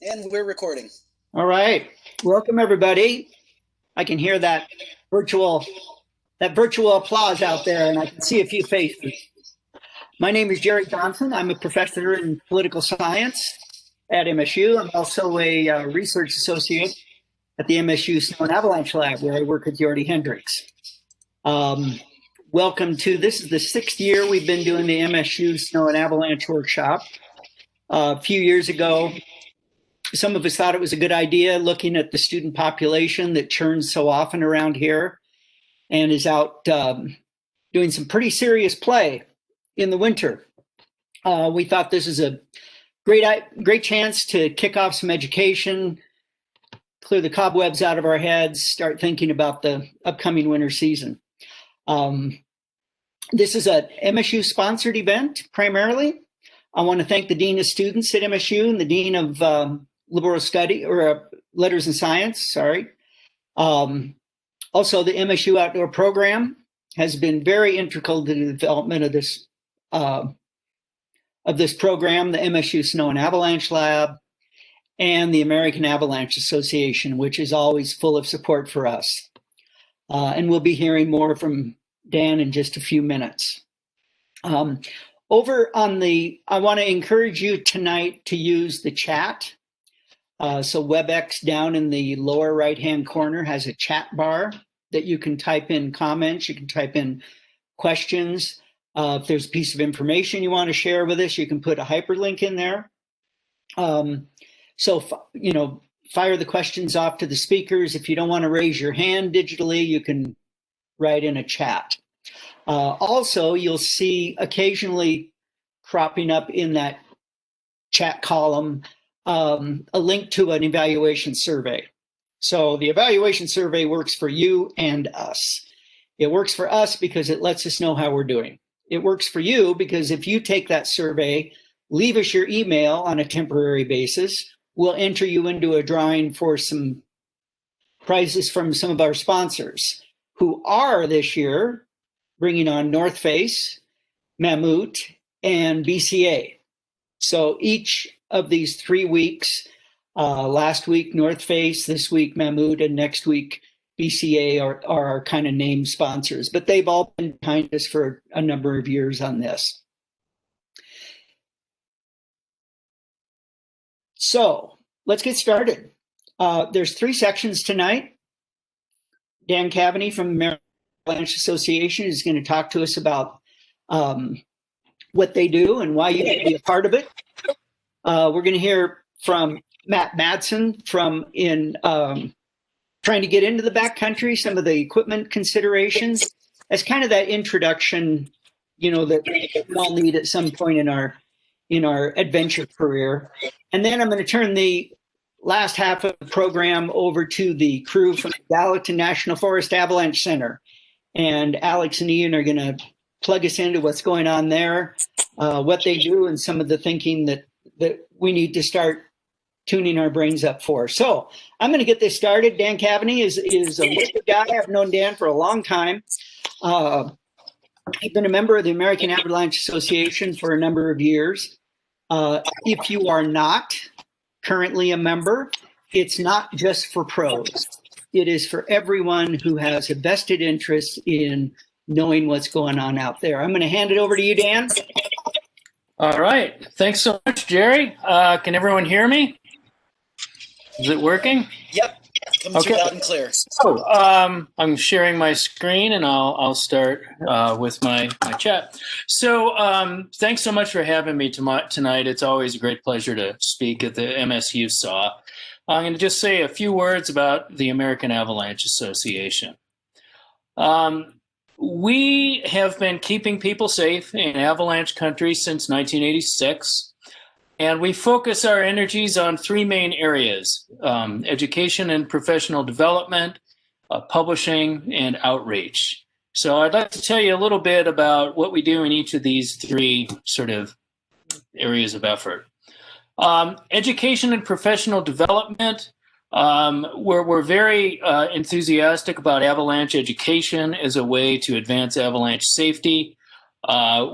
And we're recording. All right. Welcome, everybody. I can hear that virtual applause out there, and I can see a few faces. My name is Jerry Johnson. I'm a professor in political science at MSU. I'm also a research associate at the MSU Snow and Avalanche Lab, where I work with Jordy Hendricks. Welcome to, this is the 6th year we've been doing the MSU Snow and Avalanche Workshop. A few years ago, some of us thought it was a good idea looking at the student population that churns so often around here and is out doing some pretty serious play in the winter. We thought this is a great chance to kick off some education, clear the cobwebs out of our heads, start thinking about the upcoming winter season. This is a MSU sponsored event primarily. I want to thank the Dean of Students at MSU and the Dean of Liberal Study or Letters and Science, sorry. Also, the MSU Outdoor Program has been very integral to the development of this program, the MSU Snow and Avalanche Lab, and the American Avalanche Association, which is always full of support for us. And we'll be hearing more from Dan in just a few minutes. Over on I want to encourage you tonight to use the chat. So WebEx down in the lower right-hand corner has a chat bar that you can type in comments, you can type in questions. If there's a piece of information you want to share with us, you can put a hyperlink in there. Fire the questions off to the speakers. If you don't want to raise your hand digitally, you can write in a chat. Also, you'll see occasionally cropping up in that chat column a link to an evaluation survey. So the evaluation survey works for you and us. It works for us because it lets us know how we're doing. It works for you because if you take that survey, leave us your email on a temporary basis, we'll enter you into a drawing for some prizes from some of our sponsors who are this year bringing on North Face, Mammut, and BCA. So each of these 3 weeks, last week North Face, this week Mammut, and next week BCA are our kind of named sponsors, but they've all been behind us for a number of years on this. So let's get started. There's 3 sections tonight. Dan Kaveney from the American Avalanche Association is going to talk to us about what they do and why you should be a part of it. We're going to hear from Matt Madsen trying to get into the backcountry, some of the equipment considerations as kind of that introduction, that we all need at some point in our adventure career. And then I'm going to turn the last half of the program over to the crew from the Gallatin National Forest Avalanche Center. And Alex and Ian are going to plug us into what's going on there, what they do, and some of the thinking that we need to start tuning our brains up for. So I'm going to get this started. Dan Kaveney is a local guy. I've known Dan for a long time. I've been a member of the American Avalanche Association for a number of years. If you are not currently a member, it's not just for pros. It is for everyone who has a vested interest in knowing what's going on out there. I'm going to hand it over to you, Dan. All right. Thanks so much, Jerry. Can everyone hear me? Is it working? Yep. Coming through loud and clear. So I'm sharing my screen, and I'll start with my chat. So thanks so much for having me tonight. It's always a great pleasure to speak at the MSU SAW. I'm going to just say a few words about the American Avalanche Association. We have been keeping people safe in avalanche country since 1986. And we focus our energies on 3 main areas: education and professional development, publishing, and outreach. So I'd like to tell you a little bit about what we do in each of these 3 sort of areas of effort. Education and professional development, we're very enthusiastic about avalanche education as a way to advance avalanche safety.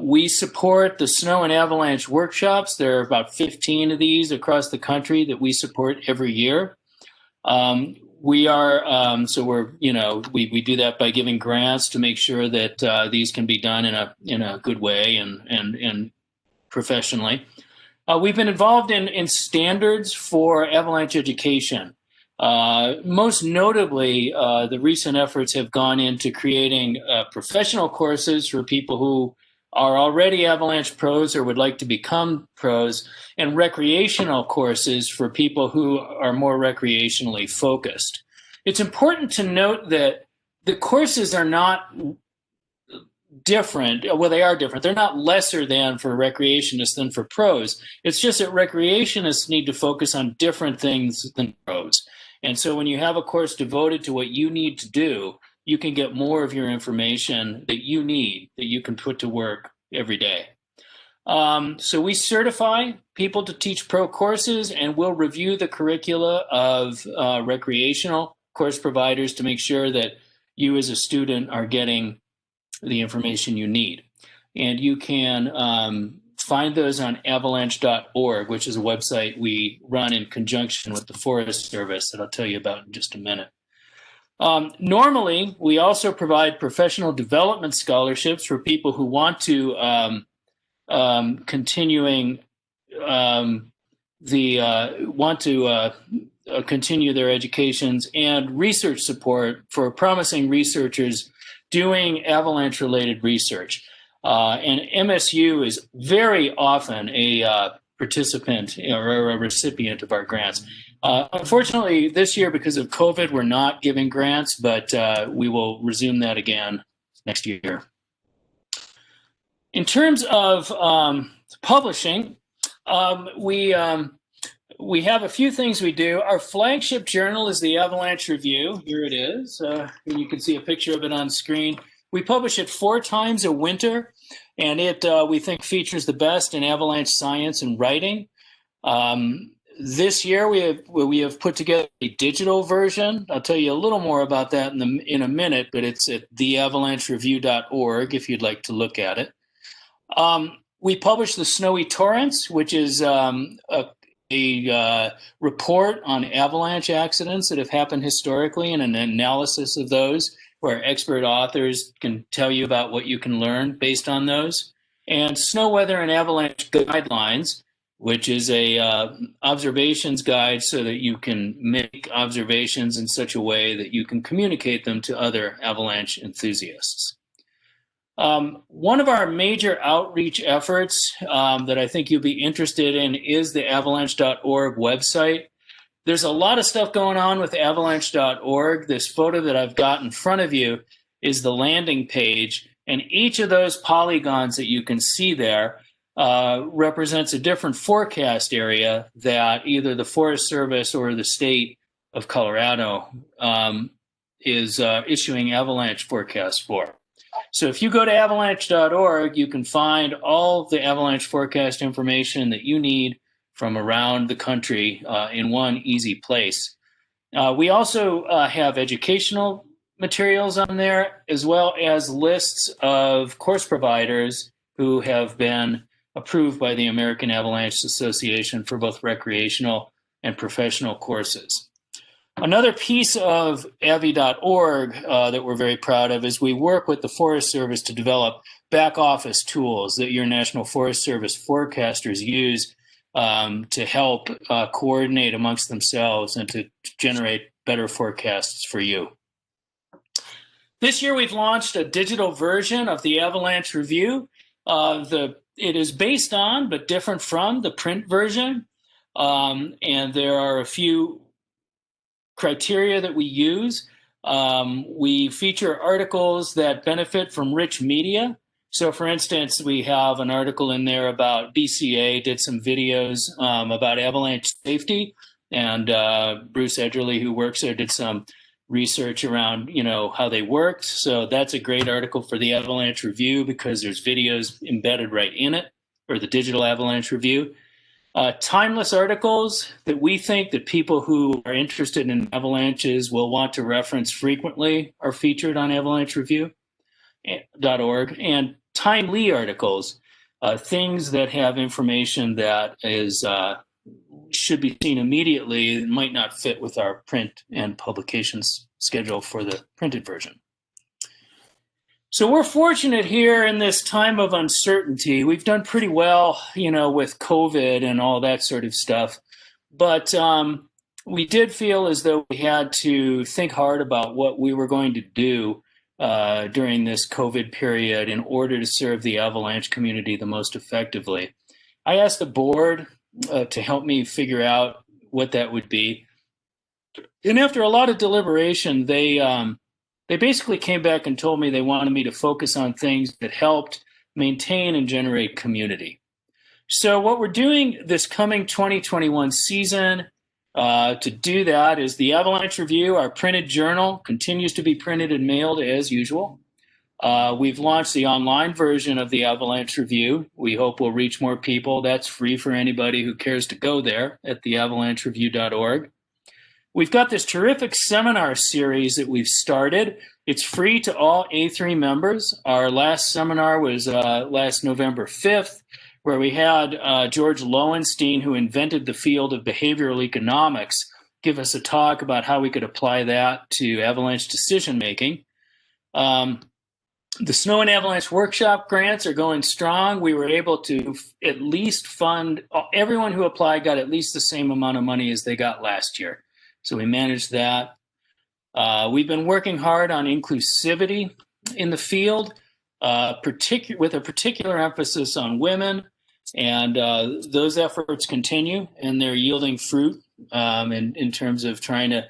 We support the snow and avalanche workshops. There are about 15 of these across the country that we support every year. We are we do that by giving grants to make sure that these can be done in a good way and professionally. We've been involved in standards for avalanche education. Most notably, the recent efforts have gone into creating professional courses for people who are already avalanche pros or would like to become pros, and recreational courses for people who are more recreationally focused. It's important to note that the courses are not different. Well, they are different. They're not lesser than for recreationists than for pros. It's just that recreationists need to focus on different things than pros. And so when you have a course devoted to what you need to do, you can get more of your information that you need, that you can put to work every day. So we certify people to teach pro courses, and we'll review the curricula of recreational course providers to make sure that you as a student are getting the information you need. And you can find those on avalanche.org, which is a website we run in conjunction with the Forest Service that I'll tell you about in just a minute. Normally, we also provide professional development scholarships for people who want to continue their educations, and research support for promising researchers doing avalanche-related research. And MSU is very often a participant or a recipient of our grants. Unfortunately, this year, because of COVID, we're not giving grants, but we will resume that again next year. In terms of publishing, we have a few things we do. Our flagship journal is the Avalanche Review. Here it is. And you can see a picture of it on screen. We publish it 4 times a winter, and it we think features the best in avalanche science and writing. This year we have put together a digital version. I'll tell you a little more about that in a minute, but it's at theavalanchereview.org if you'd like to look at it. We publish the Snowy Torrents, which is a report on avalanche accidents that have happened historically and an analysis of those, where expert authors can tell you about what you can learn based on those. And Snow Weather and Avalanche Guidelines, which is a observations guide so that you can make observations in such a way that you can communicate them to other avalanche enthusiasts. One of our major outreach efforts that I think you'll be interested in is the avalanche.org website. There's a lot of stuff going on with avalanche.org. This photo that I've got in front of you is the landing page, and each of those polygons that you can see there represents a different forecast area that either the Forest Service or the state of Colorado is issuing avalanche forecasts for. So if you go to avalanche.org, you can find all the avalanche forecast information that you need from around the country in one easy place. We also have educational materials on there, as well as lists of course providers who have been approved by the American Avalanche Association for both recreational and professional courses. Another piece of avi.org that we're very proud of is we work with the Forest Service to develop back office tools that your National Forest Service forecasters use to help coordinate amongst themselves and to generate better forecasts for you. This year we've launched a digital version of the Avalanche Review. It is based on, but different from, the print version. And there are a few criteria that we use. We feature articles that benefit from rich media. So for instance, we have an article in there about BCA did some videos about avalanche safety, and Bruce Edgerly, who works there, did some research around, how they worked. So that's a great article for the Avalanche Review because there's videos embedded right in it, or the digital Avalanche Review. Timeless articles that we think that people who are interested in avalanches will want to reference frequently are featured on avalanchereview.org. And timely articles, things that have information that is should be seen immediately. It might not fit with our print and publications schedule for the printed version. So we're fortunate here in this time of uncertainty. We've done pretty well, with COVID and all that sort of stuff. But we did feel as though we had to think hard about what we were going to do during this COVID period in order to serve the Avalanche community the most effectively. I asked the board to help me figure out what that would be. And after a lot of deliberation, they basically came back and told me they wanted me to focus on things that helped maintain and generate community. So what we're doing this coming 2021 season to do that is the Avalanche Review, our printed journal, continues to be printed and mailed as usual. We've launched the online version of the Avalanche Review. We hope we'll reach more people. That's free for anybody who cares to go there at theavalanchereview.org. We've got this terrific seminar series that we've started. It's free to all A3 members. Our last seminar was last November 5th, where we had George Lowenstein, who invented the field of behavioral economics, give us a talk about how we could apply that to avalanche decision-making. The Snow and Avalanche Workshop grants are going strong. We were able to at least fund, everyone who applied got at least the same amount of money as they got last year. So we managed that. We've been working hard on inclusivity in the field, with a particular emphasis on women, and those efforts continue, and they're yielding fruit in terms of trying to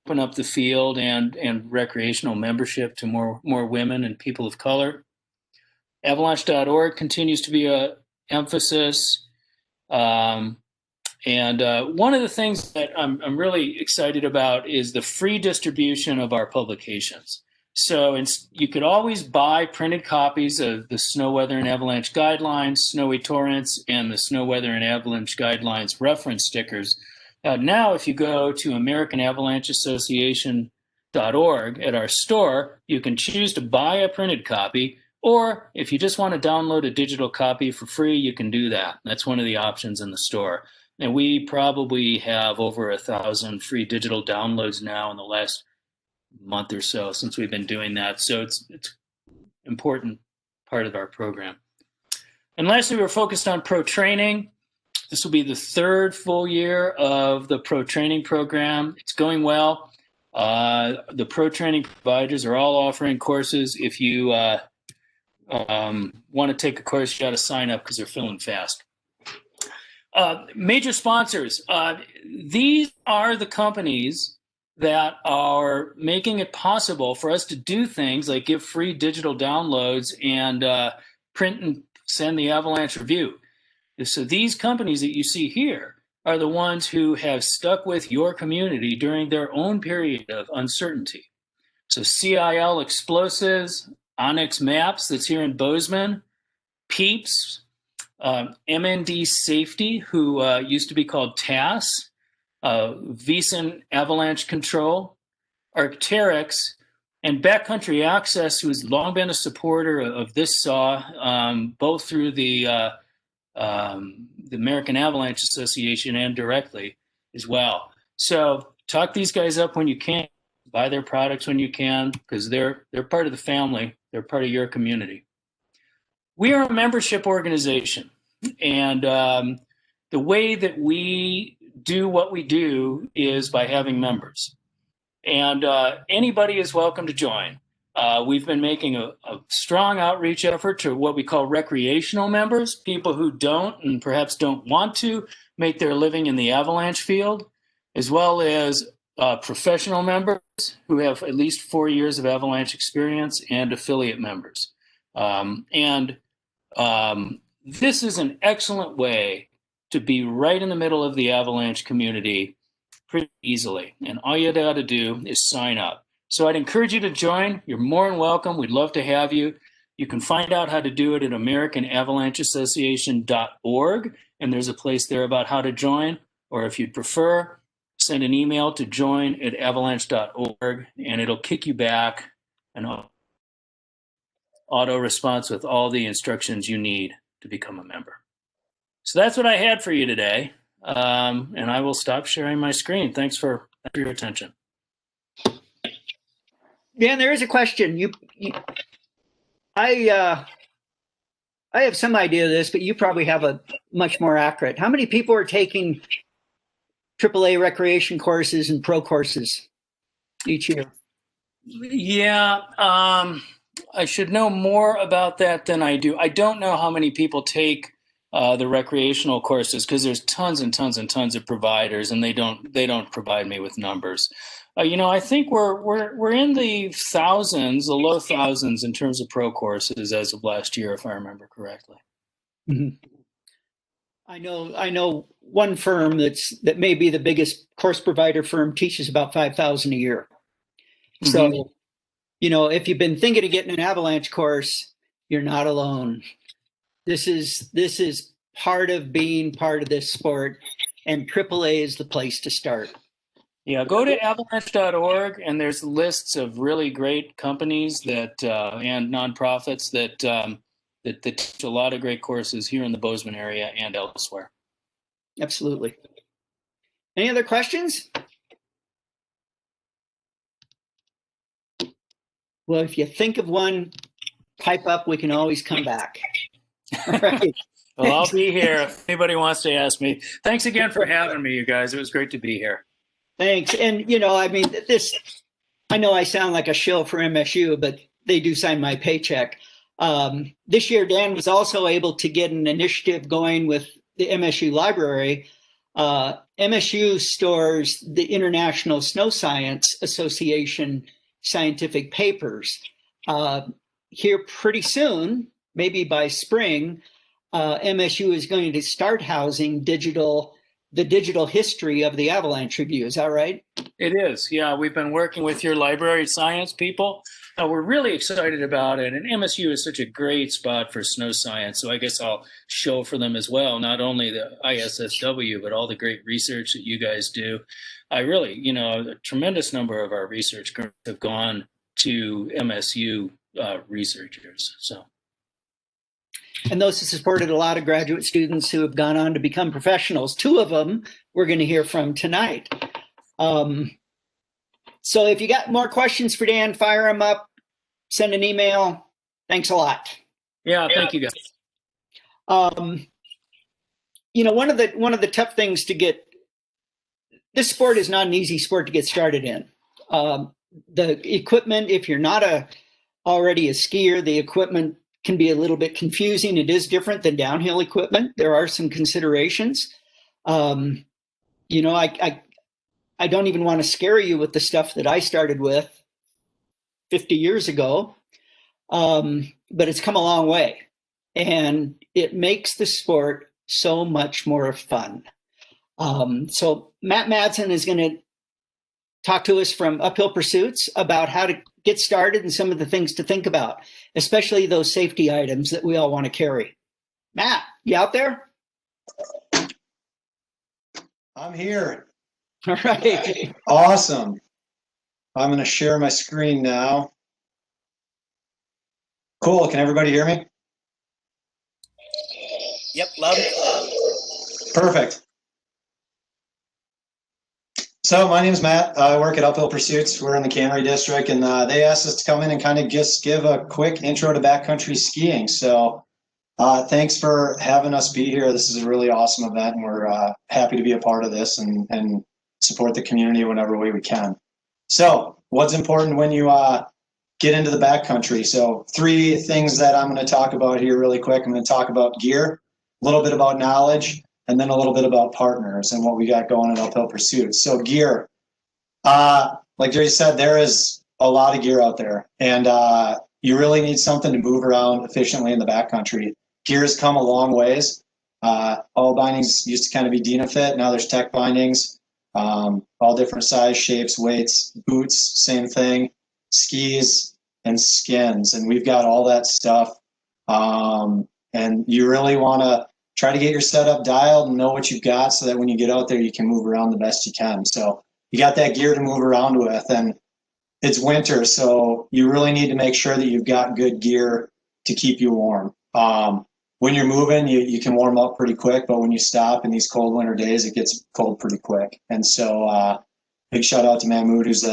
open up the field and recreational membership to more women and people of color. Avalanche.org continues to be an emphasis. And one of the things that I'm really excited about is the free distribution of our publications. So you could always buy printed copies of the Snow, Weather, and Avalanche Guidelines, Snowy Torrents, and the Snow, Weather, and Avalanche Guidelines reference stickers. Now, if you go to AmericanAvalancheAssociation.org at our store, you can choose to buy a printed copy, or if you just want to download a digital copy for free, you can do that. That's one of the options in the store. And we probably have over 1,000 free digital downloads now in the last month or so since we've been doing that. So it's an important part of our program. And lastly, we're focused on pro training. This will be the third full year of the pro training program. It's going well. The pro training providers are all offering courses. If you want to take a course, you got to sign up because they're filling fast. Major sponsors. These are the companies that are making it possible for us to do things like give free digital downloads and print and send the Avalanche Review. So these companies that you see here are the ones who have stuck with your community during their own period of uncertainty. So CIL Explosives, Onyx Maps that's here in Bozeman, Peeps, MND Safety, who used to be called TAS, Veasan Avalanche Control, Arcteryx, and Backcountry Access, who has long been a supporter of this saw, both through the American Avalanche Association and directly as well. So talk these guys up when you can, buy their products when you can, because they're part of the family, they're part of your community. We are a membership organization, and the way that we do what we do is by having members. And anybody is welcome to join. We've been making a strong outreach effort to what we call recreational members, people who don't and perhaps don't want to make their living in the avalanche field, as well as professional members who have at least 4 years of avalanche experience, and affiliate members. This is an excellent way to be right in the middle of the avalanche community pretty easily. And all you got to do is sign up. So I'd encourage you to join. You're more than welcome. We'd love to have you. You can find out how to do it at AmericanAvalancheAssociation.org, and there's a place there about how to join. Or if you'd prefer, send an email to join@avalanche.org, and it'll kick you back. And auto response with all the instructions you need to become a member. So that's what I had for you today. And I will stop sharing my screen. Thanks for your attention. Dan, there is a question. I have some idea of this, but you probably have a much more accurate. How many people are taking AAA recreation courses and pro courses each year? Yeah, I should know more about that than I do. I don't know how many people take the recreational courses because there's tons and tons and tons of providers, and they don't provide me with numbers. I think we're in the thousands, the low thousands in terms of pro courses as of last year, if I remember correctly. Mm-hmm. I know one firm that may be the biggest course provider firm teaches about 5,000 a year. Mm-hmm. So, if you've been thinking of getting an avalanche course, you're not alone. This is part of being part of this sport, and AAA is the place to start. Yeah, go to avalanche.org, and there's lists of really great companies that and nonprofits that teach a lot of great courses here in the Bozeman area and elsewhere. Absolutely. Any other questions? Well, if you think of one, pipe up. We can always come back. All right. Well, I'll be here if anybody wants to ask me. Thanks again for having me, you guys. It was great to be here. Thanks. And, I know I sound like a shill for MSU, but they do sign my paycheck. This year, Dan was also able to get an initiative going with the MSU Library. MSU stores the International Snow Science Association scientific papers. Here pretty soon, maybe by spring, MSU is going to start housing the digital history of the Avalanche Review. Is that right? It is. Yeah, we've been working with your library science people. We're really excited about it. And MSU is such a great spot for snow science. So I guess I'll show for them as well, not only the ISSW, but all the great research that you guys do. I really, a tremendous number of our research grants have gone to MSU researchers. And those have supported a lot of graduate students who have gone on to become professionals. Two of them we're going to hear from tonight. So if you got more questions for Dan, fire them up, send an email. Thanks a lot. Yeah, thank you guys. One of the tough things to get, this sport is not an easy sport to get started in. The equipment, if you're not already a skier, the equipment can be a little bit confusing. It is different than downhill equipment. There are some considerations. I don't even want to scare you with the stuff that I started with 50 years ago, but it's come a long way, and it makes the sport so much more fun. So Matt Madsen is going to talk to us from Uphill Pursuits about how to get started and some of the things to think about, especially those safety items that we all want to carry. Matt, you out there? I'm here. All right. Awesome. I'm going to share my screen now. Cool. Can everybody hear me? Yep, loud. Perfect. So my name is Matt. I work at Uphill Pursuits. We're in the Kaveney district, and they asked us to come in and kind of just give a quick intro to backcountry skiing. So thanks for having us be here. This is a really awesome event, and we're happy to be a part of this and support the community whenever way we can. So what's important when you get into the backcountry? So 3 things that I'm going to talk about here really quick. I'm going to talk about gear, a little bit about knowledge, and then a little bit about partners and what we got going at Uphill Pursuits. So gear, like Jerry said, there is a lot of gear out there, and you really need something to move around efficiently in the backcountry. Gear has come a long ways. All bindings used to kind of be Dynafit. Now there's tech bindings, all different size, shapes, weights. Boots, same thing. Skis and skins, and we've got all that stuff. And you really want to try to get your setup dialed and know what you've got so that when you get out there, you can move around the best you can. So you got that gear to move around with, and it's winter, so you really need to make sure that you've got good gear to keep you warm. When you're moving, you can warm up pretty quick, but when you stop in these cold winter days, it gets cold pretty quick. And so big shout out to Mahmood, who's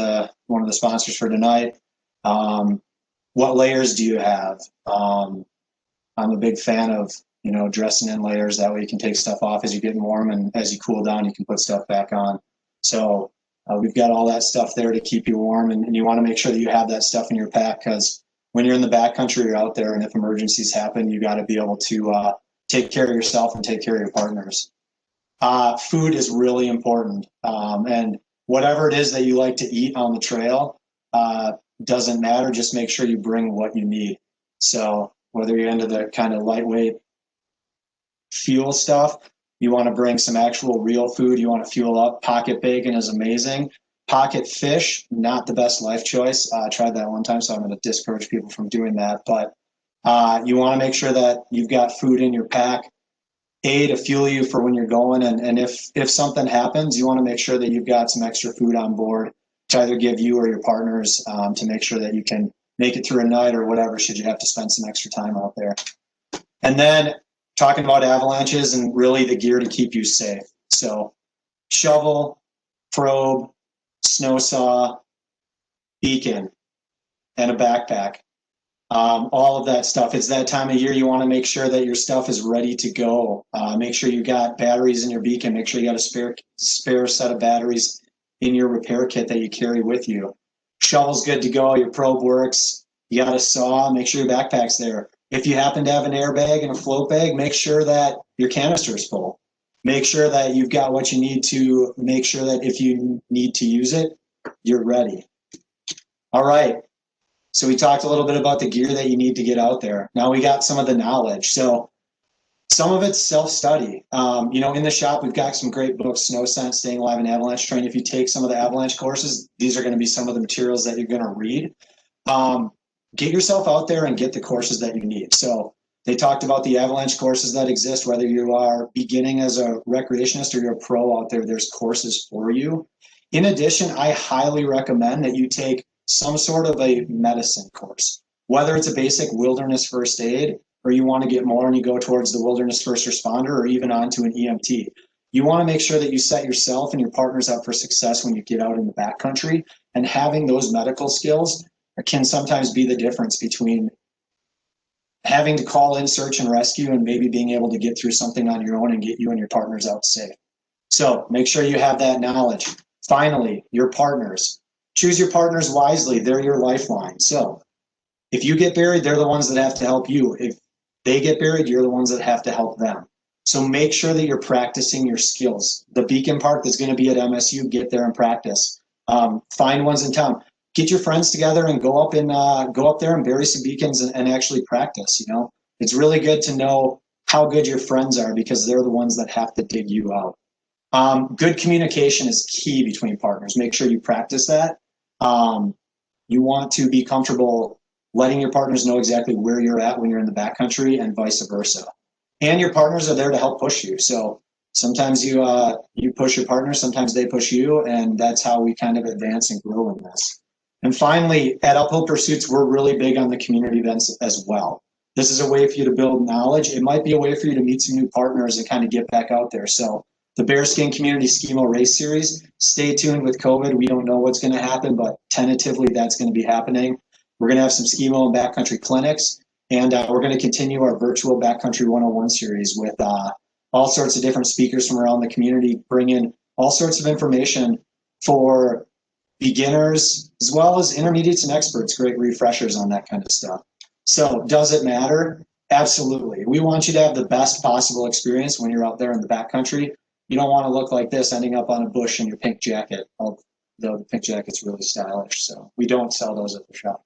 one of the sponsors for tonight. What layers do you have? I'm a big fan of, dressing in layers. That way you can take stuff off as you're getting warm, and as you cool down, you can put stuff back on. So we've got all that stuff there to keep you warm, and you want to make sure that you have that stuff in your pack, because when you're in the backcountry, you're out there, and if emergencies happen, you got to be able to take care of yourself and take care of your partners. Food is really important, and whatever it is that you like to eat on the trail doesn't matter. Just make sure you bring what you need. So whether you're into the kind of lightweight fuel stuff, you want to bring some actual real food, you want to fuel up. Pocket bacon is amazing. Pocket fish, not the best life choice. I tried that one time, so I'm going to discourage people from doing that. But you want to make sure that you've got food in your pack, to fuel you for when you're going. And if something happens, you want to make sure that you've got some extra food on board to either give you or your partners, to make sure that you can make it through a night or whatever, should you have to spend some extra time out there. And then talking about avalanches and really the gear to keep you safe. So shovel, probe, snow saw, beacon, and a backpack. All of that stuff. It's that time of year you want to make sure that your stuff is ready to go. Make sure you got batteries in your beacon. Make sure you got a spare set of batteries in your repair kit that you carry with you. Shovel's good to go. Your probe works. You got a saw. Make sure your backpack's there. If you happen to have an airbag and a float bag, make sure that your canister is full. Make sure that you've got what you need to make sure that if you need to use it, you're ready. All right. So we talked a little bit about the gear that you need to get out there. Now we got some of the knowledge. So some of it's self-study. In the shop, we've got some great books, Snow Scent, Staying Alive in Avalanche Terrain. If you take some of the avalanche courses, these are going to be some of the materials that you're going to read. Get yourself out there and get the courses that you need. So they talked about the avalanche courses that exist, whether you are beginning as a recreationist or you're a pro out there, there's courses for you. In addition, I highly recommend that you take some sort of a medicine course, whether it's a basic wilderness first aid or you want to get more and you go towards the wilderness first responder or even onto an EMT. You want to make sure that you set yourself and your partners up for success when you get out in the backcountry, and having those medical skills can sometimes be the difference between having to call in search and rescue and maybe being able to get through something on your own and get you and your partners out safe. So make sure you have that knowledge. Finally, your partners. Choose your partners wisely. They're your lifeline. So if you get buried, they're the ones that have to help you. If they get buried, you're the ones that have to help them. So make sure that you're practicing your skills. The beacon park that's going to be at MSU, get there and practice. Find ones in town. Get your friends together and go up there and bury some beacons and actually practice. It's really good to know how good your friends are, because they're the ones that have to dig you out. Good communication is key between partners. Make sure you practice that. You want to be comfortable letting your partners know exactly where you're at when you're in the backcountry, and vice versa. And your partners are there to help push you. So sometimes you push your partners, sometimes they push you, and that's how we kind of advance and grow in this. And finally, at Uphill Pursuits, we're really big on the community events as well. This is a way for you to build knowledge. It might be a way for you to meet some new partners and kind of get back out there. So the Bearskin Community Skimo Race Series, stay tuned with COVID. We don't know what's going to happen, but tentatively that's going to be happening. We're going to have some Skimo and backcountry clinics, and we're going to continue our virtual Backcountry 101 series with all sorts of different speakers from around the community, bring in all sorts of information for beginners as well as intermediates and experts, great refreshers on that kind of stuff. So does it matter? Absolutely. We want you to have the best possible experience when you're out there in the backcountry. You don't want to look like this ending up on a bush in your pink jacket, although the pink jacket's really stylish, so we don't sell those at the shop.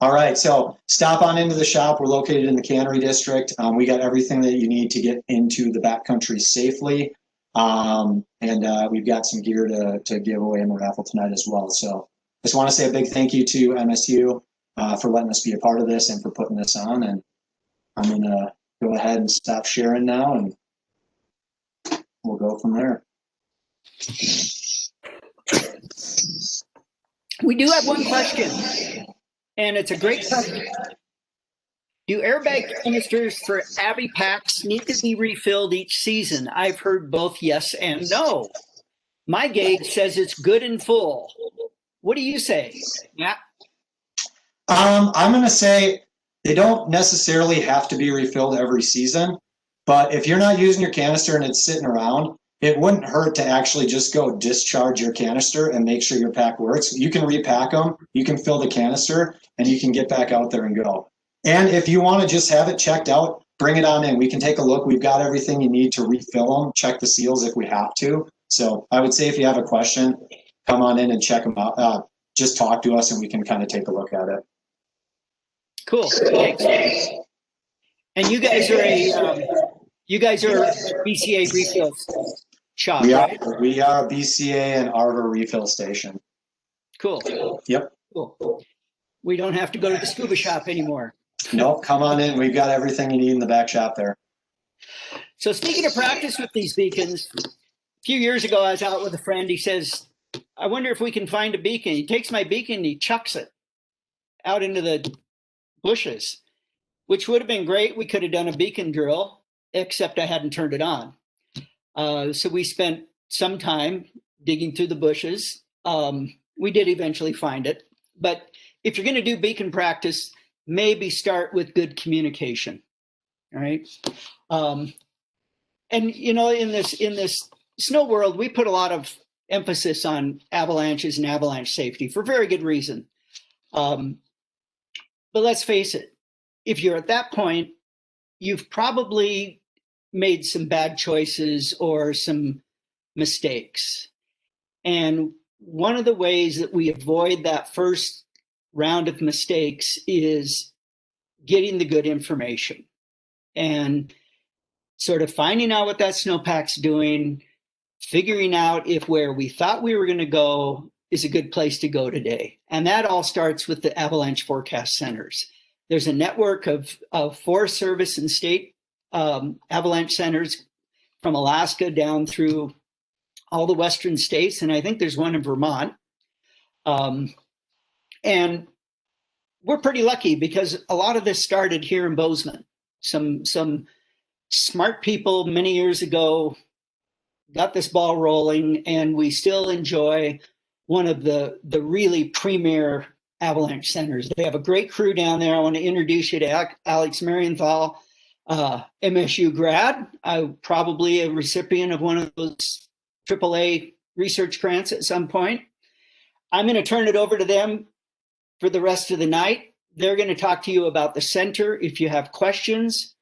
All right, so stop on into the shop. We're located in the Cannery District. We got everything that you need to get into the backcountry safely. And we've got some gear to give away in the raffle tonight as well. So just want to say a big thank you to MSU for letting us be a part of this and for putting this on. And I'm going to go ahead and stop sharing now, and we'll go from there. We do have one question, and it's a great question. Do airbag canisters for Abbey packs need to be refilled each season? I've heard both yes and no. My gauge says it's good and full. What do you say? Yeah. I'm going to say they don't necessarily have to be refilled every season, but if you're not using your canister and it's sitting around, it wouldn't hurt to actually just go discharge your canister and make sure your pack works. You can repack them, you can fill the canister, and you can get back out there and go. And if you want to just have it checked out, bring it on in. We can take a look. We've got everything you need to refill them, check the seals if we have to. So I would say if you have a question, come on in and check them out. Just talk to us and we can kind of take a look at it. Cool. Thanks. And you guys are a BCA refill shop, right? We are a BCA and Arbor refill station. Cool. Yep. Cool. We don't have to go to the scuba shop anymore. No, come on in. We've got everything you need in the back shop there. So speaking of practice with these beacons, a few years ago I was out with a friend. He says, I wonder if we can find a beacon. He takes my beacon and he chucks it out into the bushes, which would have been great. We could have done a beacon drill, except I hadn't turned it on. So we spent some time digging through the bushes. We did eventually find it. But if you're going to do beacon practice, maybe start with good communication. All right. And you know, in this snow world, we put a lot of emphasis on avalanches and avalanche safety for very good reason. But let's face it, if you're at that point, you've probably made some bad choices or some mistakes. And one of the ways that we avoid that first round of mistakes is getting the good information and sort of finding out what that snowpack's doing, figuring out if where we thought we were going to go is a good place to go today. And that all starts with the avalanche forecast centers. There's a network of Forest Service and state avalanche centers from Alaska down through all the western states, and I think there's one in Vermont. And we're pretty lucky because a lot of this started here in Bozeman. Some smart people many years ago got this ball rolling, and we still enjoy one of the really premier avalanche centers. They have a great crew down there. I want to introduce you to Alex Marienthal, MSU grad, probably a recipient of one of those AAA research grants at some point. I'm going to turn it over to them for the rest of the night. They're going to talk to you about the center. If you have questions,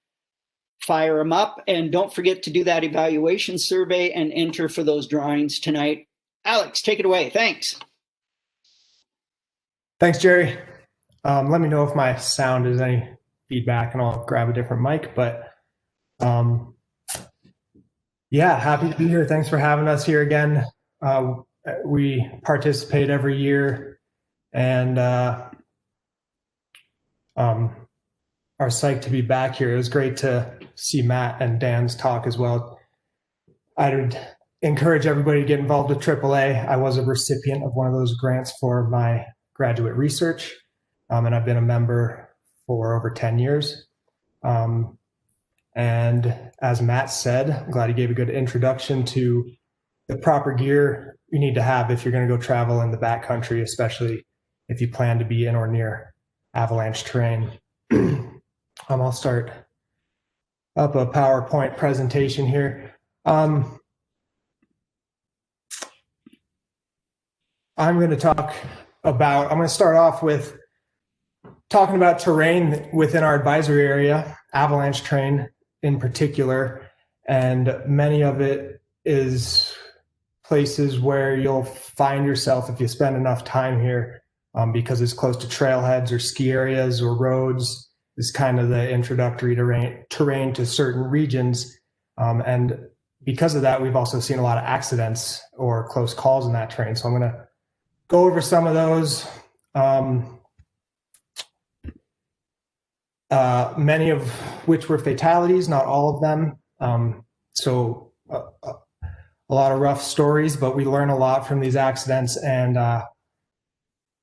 fire them up. And don't forget to do that evaluation survey and enter for those drawings tonight. Alex, take it away. Thanks. Thanks, Jerry. Let me know if my sound is any feedback and I'll grab a different mic, but yeah, happy to be here. Thanks for having us here again. We participate every year and are psyched to be back here. It was great to see Matt and Dan's talk as well. I would encourage everybody to get involved with AAA. I was a recipient of one of those grants for my graduate research, and I've been a member for over 10 years. And as Matt said, I'm glad he gave a good introduction to the proper gear you need to have if you're going to go travel in the backcountry, especially if you plan to be in or near avalanche terrain. I'll start up a PowerPoint presentation here. I'm going to start off with talking about terrain within our advisory area, avalanche terrain in particular, and many of it is places where you'll find yourself if you spend enough time here, because it's close to trailheads or ski areas or roads, is kind of the introductory terrain to certain regions. And because of that, we've also seen a lot of accidents or close calls in that terrain. So I'm going to go over some of those. Many of which were fatalities, not all of them. So a lot of rough stories, but we learn a lot from these accidents, and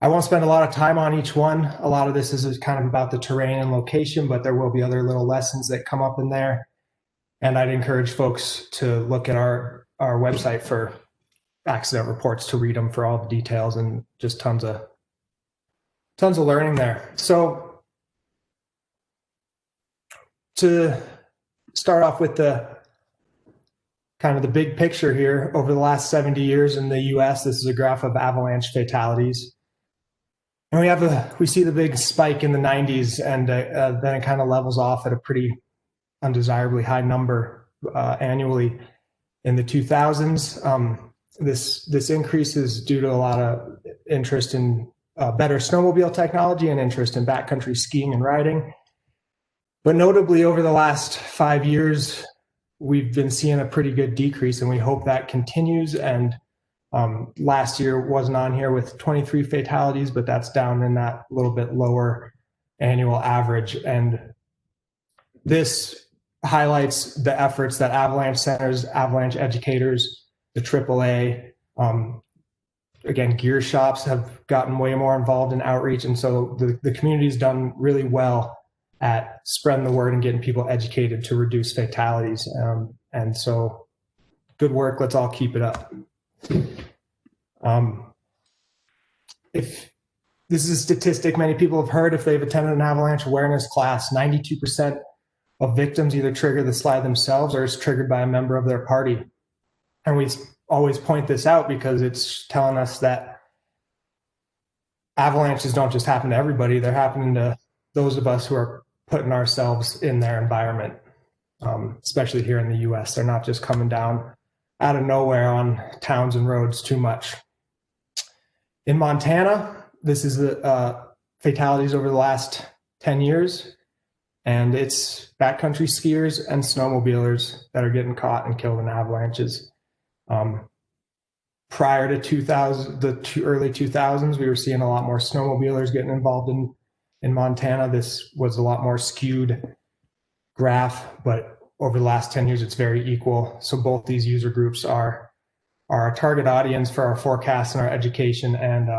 I won't spend a lot of time on each one. A lot of this is kind of about the terrain and location, but there will be other little lessons that come up in there. And I'd encourage folks to look at our website for accident reports to read them for all the details, and just tons of learning there. So to start off with the kind of the big picture here, over the last 70 years in the US, this is a graph of avalanche fatalities. And we see the big spike in the 90s, and then it kind of levels off at a pretty undesirably high number annually in the 2000s. This increase is due to a lot of interest in better snowmobile technology and interest in backcountry skiing and riding. But notably, over the last 5 years, we've been seeing a pretty good decrease, and we hope that continues. And last year wasn't on here with 23 fatalities, but that's down in that little bit lower annual average. And this highlights the efforts that avalanche centers, avalanche educators, the AAA, again, gear shops have gotten way more involved in outreach. And so the community's done really well at spreading the word and getting people educated to reduce fatalities. And so good work. Let's all keep it up. If this is a statistic many people have heard, if they've attended an avalanche awareness class, 92% of victims either trigger the slide themselves or is triggered by a member of their party. And we always point this out because it's telling us that avalanches don't just happen to everybody. They're happening to those of us who are putting ourselves in their environment, especially here in the US. They're not just coming down out of nowhere on towns and roads too much. In Montana, this is the fatalities over the last 10 years. And it's backcountry skiers and snowmobilers that are getting caught and killed in avalanches. Prior to the early 2000s, we were seeing a lot more snowmobilers getting involved in Montana. This was a lot more skewed graph, but over the last 10 years, it's very equal. So both these user groups are our target audience for our forecasts and our education, and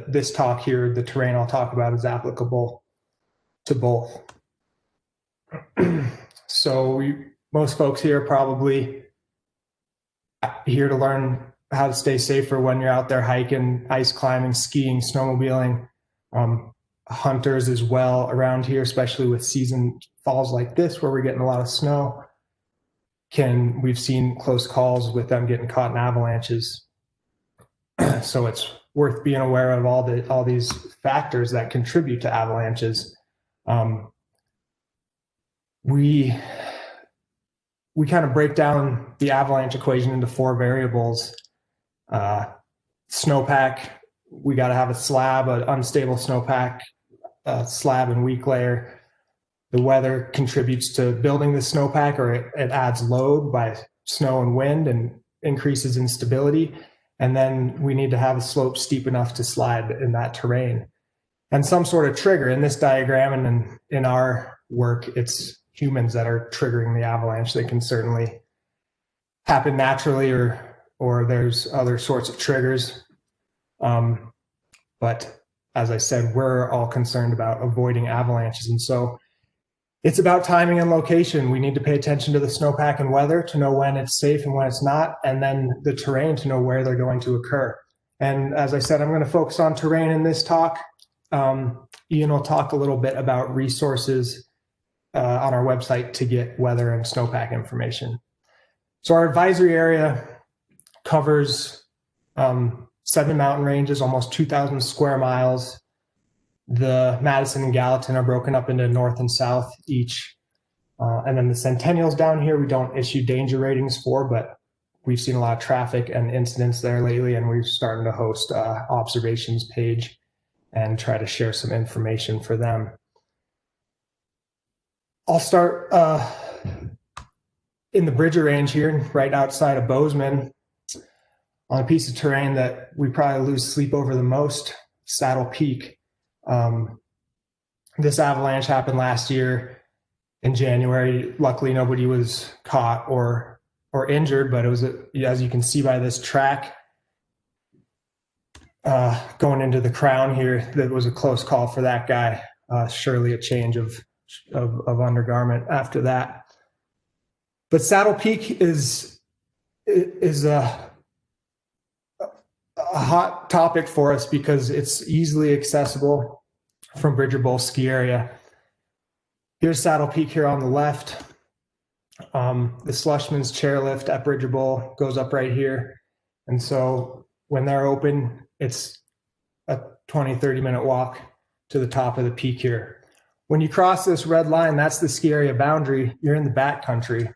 this talk here, the terrain I'll talk about, is applicable to both. So most folks here are probably here to learn how to stay safer when you're out there hiking, ice climbing, skiing, snowmobiling. Hunters as well around here, especially with season falls like this where we're getting a lot of snow. We've seen close calls with them getting caught in avalanches. So it's worth being aware of all these factors that contribute to avalanches. We kind of break down the avalanche equation into 4 variables. Snowpack, we got to have a slab, an unstable snowpack, slab and weak layer. The weather contributes to building the snowpack, or it adds load by snow and wind and increases instability. And then we need to have a slope steep enough to slide in that terrain. And some sort of trigger. In this diagram and in our work, it's humans that are triggering the avalanche. They can certainly happen naturally, or there's other sorts of triggers. But as I said, we're all concerned about avoiding avalanches. And so it's about timing and location. We need to pay attention to the snowpack and weather to know when it's safe and when it's not, and then the terrain to know where they're going to occur. And as I said, I'm going to focus on terrain in this talk. Ian will talk a little bit about resources on our website to get weather and snowpack information. So our advisory area covers 7 mountain ranges, almost 2,000 square miles. The Madison and Gallatin are broken up into north and south each. And then the Centennials down here, we don't issue danger ratings for, but we've seen a lot of traffic and incidents there lately, and we're starting to host observations page and try to share some information for them. I'll start in the Bridger Range here, right outside of Bozeman, on a piece of terrain that we probably lose sleep over the most, Saddle Peak. This avalanche happened last year in January. Luckily, nobody was caught or injured, but it was, as you can see by this track, going into the crown here, that was a close call for that guy. Surely a change of undergarment after that. But Saddle Peak is a hot topic for us because it's easily accessible from Bridger Bowl ski area. Here's Saddle Peak here on the left. The Slushman's chairlift at Bridger Bowl goes up right here. And so when they're open, it's a 20-30 minute walk to the top of the peak here. When you cross this red line, that's the ski area boundary. You're in the backcountry,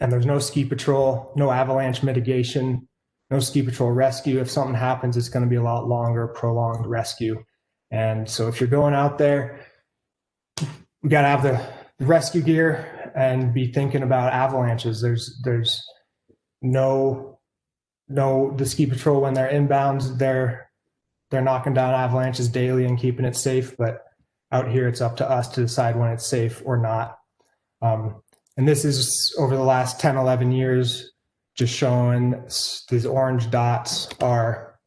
and there's no ski patrol, no avalanche mitigation, no ski patrol rescue. If something happens, it's going to be a lot longer, prolonged rescue. And so if you're going out there, you got to have the rescue gear and be thinking about avalanches. There's no the ski patrol when they're inbounds, they're knocking down avalanches daily and keeping it safe. But out here, it's up to us to decide when it's safe or not. And this is over the last 10, 11 years, just showing these orange dots are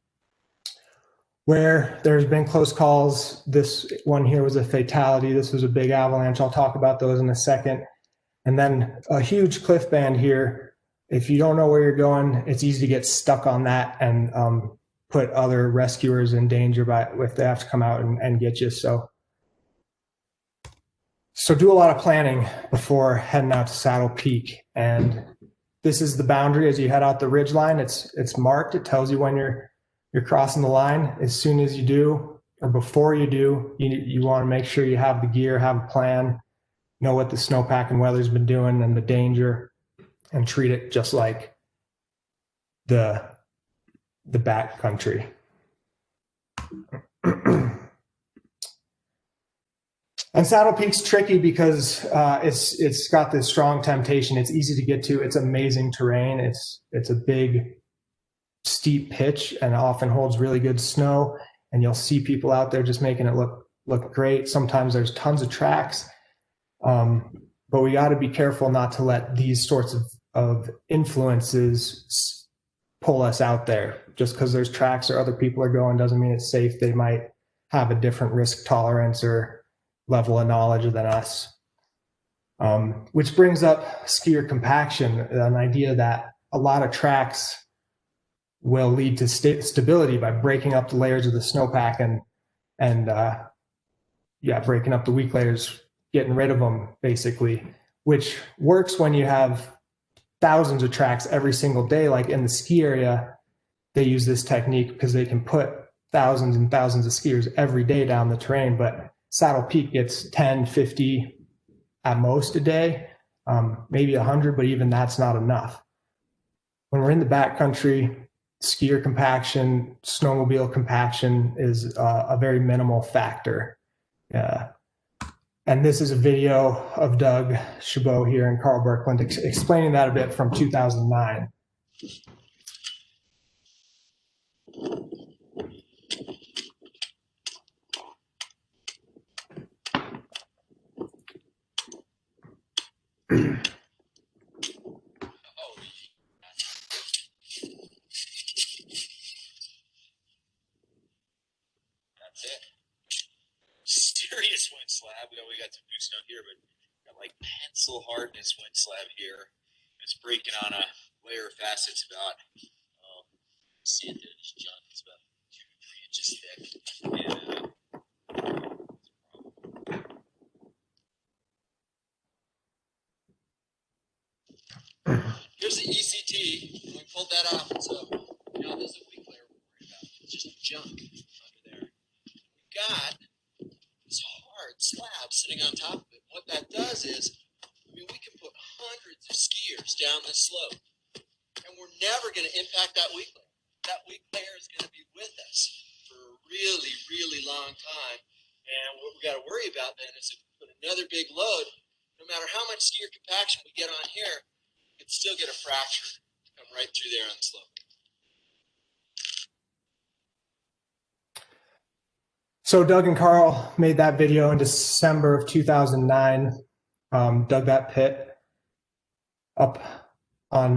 where there's been close calls. This one here was a fatality. This was a big avalanche. I'll talk about those in a second. And then a huge cliff band here. If you don't know where you're going, it's easy to get stuck on that and put other rescuers in danger if they have to come out and get you. So do a lot of planning before heading out to Saddle Peak. And this is the boundary as you head out the ridge line. It's marked. It tells you when you're crossing the line. As soon as you do, or before you do, you want to make sure you have the gear, have a plan, know what the snowpack and weather's been doing and the danger, and treat it just like the backcountry. And Saddle Peak's tricky because it's got this strong temptation. It's easy to get to. It's amazing terrain. It's a big, steep pitch and often holds really good snow. And you'll see people out there just making it look great. Sometimes there's tons of tracks, but we got to be careful not to let these sorts of influences pull us out there. Just because there's tracks or other people are going doesn't mean it's safe. They might have a different risk tolerance or level of knowledge than us. Which brings up skier compaction, an idea that a lot of tracks will lead to stability by breaking up the layers of the snowpack and breaking up the weak layers, getting rid of them basically, which works when you have thousands of tracks every single day. Like in the ski area, they use this technique because they can put thousands and thousands of skiers every day down the terrain. But Saddle Peak gets 10, 50 at most a day, maybe 100, but even that's not enough. When we're in the backcountry, skier compaction, snowmobile compaction is a very minimal factor. And this is a video of Doug Chabot here and Carl Berkland explaining that a bit from 2009. Serious wind slab. We got some new snow here, but got like pencil hardness wind slab here. It's breaking on a layer of facets about sanded junk. It's about 2-3 inches thick. Here's the ECT. We pulled that off. So there's a weak layer we're worried about. It's just junk under there. We've got this hard slab sitting on top of it. What that does is, we can put hundreds of skiers down this slope, and we're never going to impact that weak layer. That weak layer is going to be with us for a really, really long time. And what we got to worry about then is if we put another big load, no matter how much skier compaction we get on here, we could still get a fracture to come right through there on the slope. So Doug and Carl made that video in December of 2009, dug that pit up on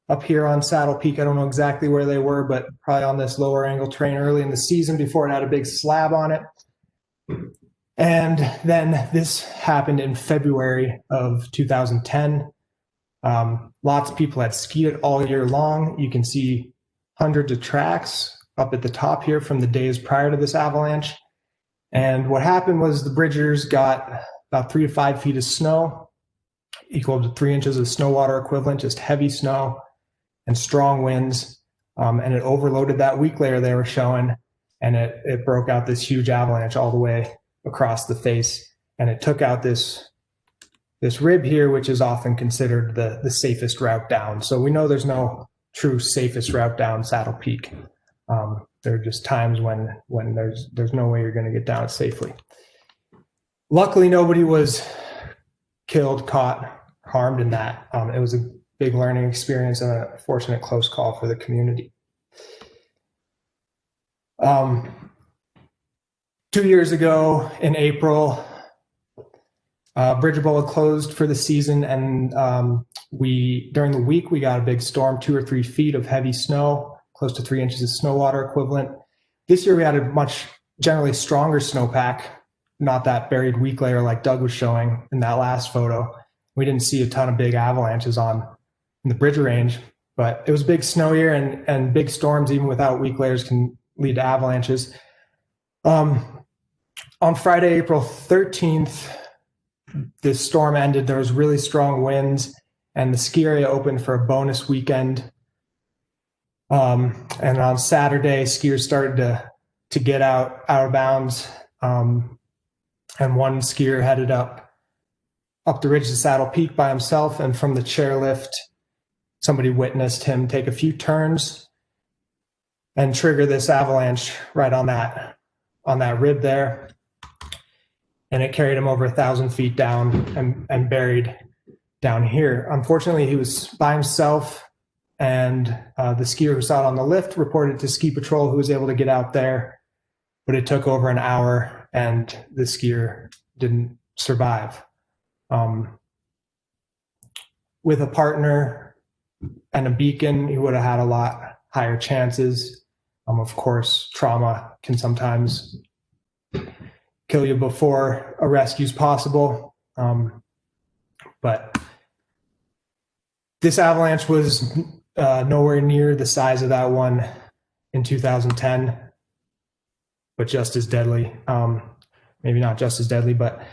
up here on Saddle Peak. I don't know exactly where they were, but probably on this lower angle terrain early in the season before it had a big slab on it. And then this happened in February of 2010. Lots of people had skied it all year long. You can see hundreds of tracks up at the top here from the days prior to this avalanche. And what happened was the Bridgers got about 3 to 5 feet of snow, equal to 3 inches of snow water equivalent, just heavy snow and strong winds. And it overloaded that weak layer they were showing, and it broke out this huge avalanche all the way across the face. And it took out this rib here, which is often considered the safest route down. So we know there's no true safest route down Saddle Peak. There are just times when there's no way you're going to get down it safely. Luckily, nobody was killed, caught, harmed in that. It was a big learning experience and a fortunate close call for the community. 2 years ago in April, Bridger Bowl had closed for the season, and during the week we got a big storm, 2 or 3 feet of heavy snow, close to 3 inches of snow water equivalent. This year we had a much generally stronger snowpack, not that buried weak layer like Doug was showing in that last photo. We didn't see a ton of big avalanches in the Bridger Range, but it was a big snow year, and big storms, even without weak layers, can lead to avalanches. On Friday, April 13th, this storm ended. There was really strong winds, and the ski area opened for a bonus weekend. And on Saturday, skiers started to get out of bounds. And one skier headed up the ridge to Saddle Peak by himself, and from the chairlift, somebody witnessed him take a few turns and trigger this avalanche right on that rib there. And it carried him over 1,000 feet down and buried down here. Unfortunately, he was by himself, and the skier who saw it on the lift reported to ski patrol, who was able to get out there, but it took over an hour and the skier didn't survive. With a partner and a beacon, he would have had a lot higher chances. Of course, trauma can sometimes kill you before a rescue is possible. But this avalanche was nowhere near the size of that one in 2010, but just as deadly. Maybe not just as deadly, but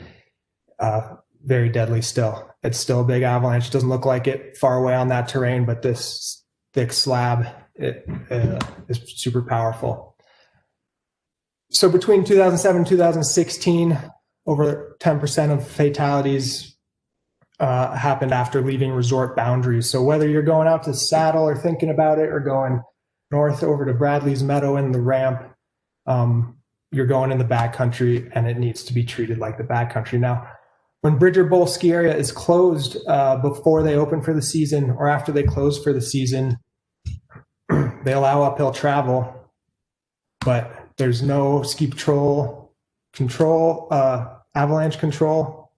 very deadly still. It's still a big avalanche. It doesn't look like it far away on that terrain, but this thick slab is super powerful. So between 2007 and 2016, over 10% of fatalities happened after leaving resort boundaries. So whether you're going out to Saddle or thinking about it, or going north over to Bradley's Meadow and the ramp, you're going in the backcountry, and it needs to be treated like the backcountry. Now, when Bridger Bowl ski area is closed before they open for the season or after they close for the season, they allow uphill travel, but there's no ski patrol avalanche control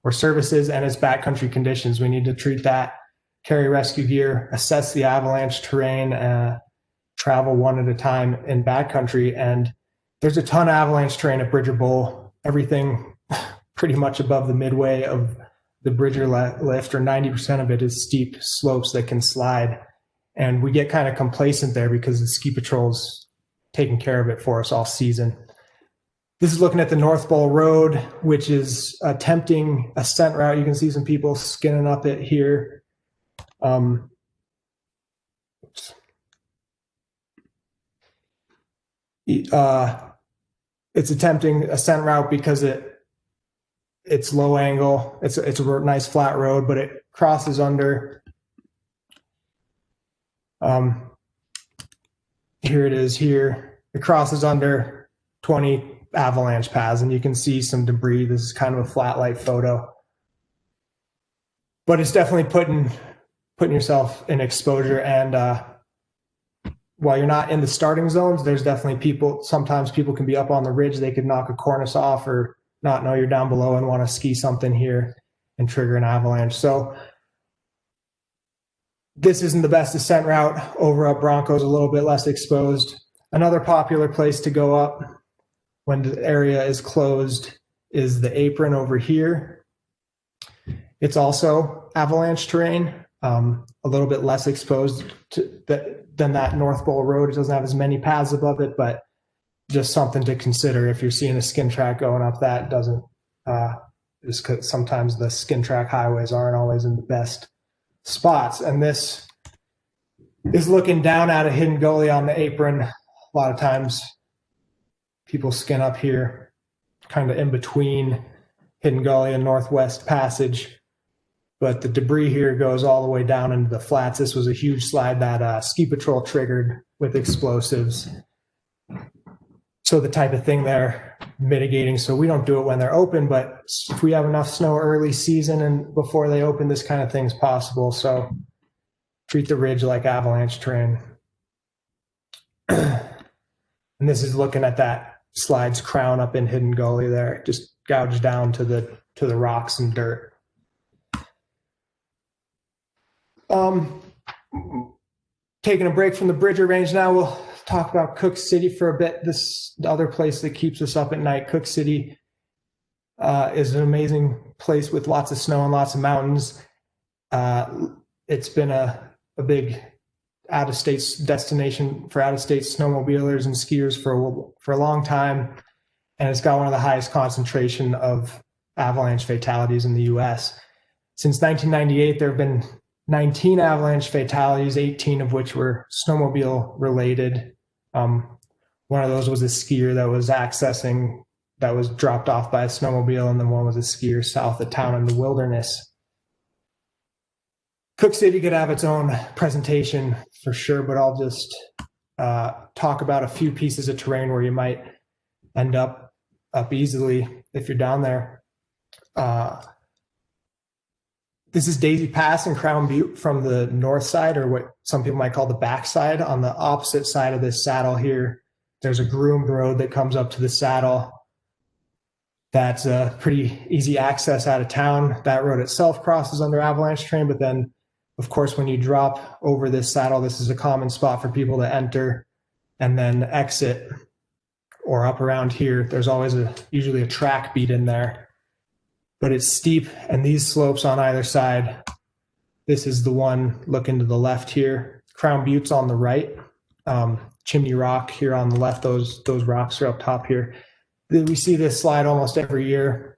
or services, and it's backcountry conditions. We need to treat that, carry rescue gear, assess the avalanche terrain, travel one at a time in backcountry. And there's a ton of avalanche terrain at Bridger Bowl, everything pretty much above the midway of the Bridger lift, or 90% of it is steep slopes that can slide. And we get kind of complacent there because the ski patrol's taking care of it for us all season. This is looking at the North Bowl Road, which is attempting ascent route. You can see some people skinning up it here. It's attempting ascent route because it's low angle. It's a nice flat road, but it crosses under. Here it is here. It crosses under 20 avalanche paths, and you can see some debris. This is kind of a flat light photo, but it's definitely putting yourself in exposure. And while you're not in the starting zones, there's definitely sometimes people can be up on the ridge. They could knock a cornice off or not know you're down below and want to ski something here and trigger an avalanche. So This isn't the best ascent route. Over up Bronco's a little bit less exposed. Another popular place to go up when the area is closed is the apron over here. It's also avalanche terrain, a little bit less exposed than that North Bowl Road. It doesn't have as many paths above it, but just something to consider if you're seeing a skin track going up that. Doesn't just because sometimes the skin track highways aren't always in the best spots. And this is looking down at a hidden gully on the apron. A lot of times people skin up here, kind of in between Hidden Gully and Northwest Passage. But the debris here goes all the way down into the flats. This was a huge slide that Ski Patrol triggered with explosives. So the type of thing they're mitigating. So we don't do it when they're open, but if we have enough snow early season and before they open, this kind of thing's possible. So treat the ridge like avalanche terrain. And this is looking at that slide's crown up in Hidden Gully there, just gouged down to the rocks and dirt. Taking a break from the Bridger Range now, we'll talk about Cooke City for a bit. This the other place that keeps us up at night. Cooke City is an amazing place with lots of snow and lots of mountains. It's been a big out-of-state destination for out-of-state snowmobilers and skiers for a long time, and it's got one of the highest concentration of avalanche fatalities in the U.S. Since 1998, there have been 19 avalanche fatalities, 18 of which were snowmobile related. One of those was a skier that was dropped off by a snowmobile, and then one was a skier south of town in the wilderness. Cooke City could have its own presentation for sure, but I'll just talk about a few pieces of terrain where you might end up easily if you're down there. This is Daisy Pass and Crown Butte from the north side, or what some people might call the backside. On the opposite side of this saddle here, there's a groomed road that comes up to the saddle. That's a pretty easy access out of town. That road itself crosses under avalanche terrain, but then, of course, when you drop over this saddle, this is a common spot for people to enter and then exit, or up around here. There's always usually a track beat in there. But it's steep, and these slopes on either side, this is the one looking to the left here. Crown Butte's on the right. Chimney Rock here on the left, those rocks are up top here. We see this slide almost every year.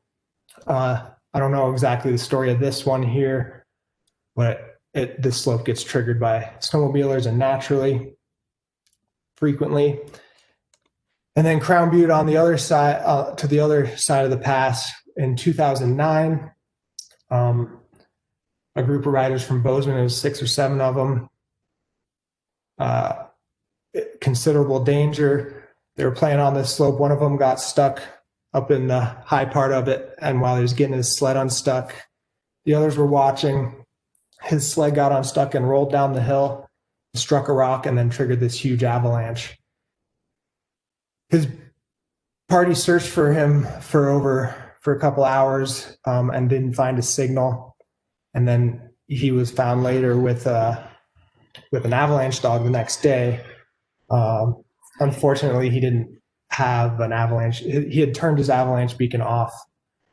I don't know exactly the story of this one here, but this slope gets triggered by snowmobilers and naturally, frequently. And then Crown Butte on the other side, to the other side of the pass. In 2009, a group of riders from Bozeman, it was 6 or 7 of them, considerable danger. They were playing on this slope. One of them got stuck up in the high part of it, and while he was getting his sled unstuck, the others were watching. His sled got unstuck and rolled down the hill, struck a rock, and then triggered this huge avalanche. His party searched for him for a couple hours and didn't find a signal. And then he was found later with an avalanche dog the next day. Unfortunately, he didn't have an avalanche. He had turned his avalanche beacon off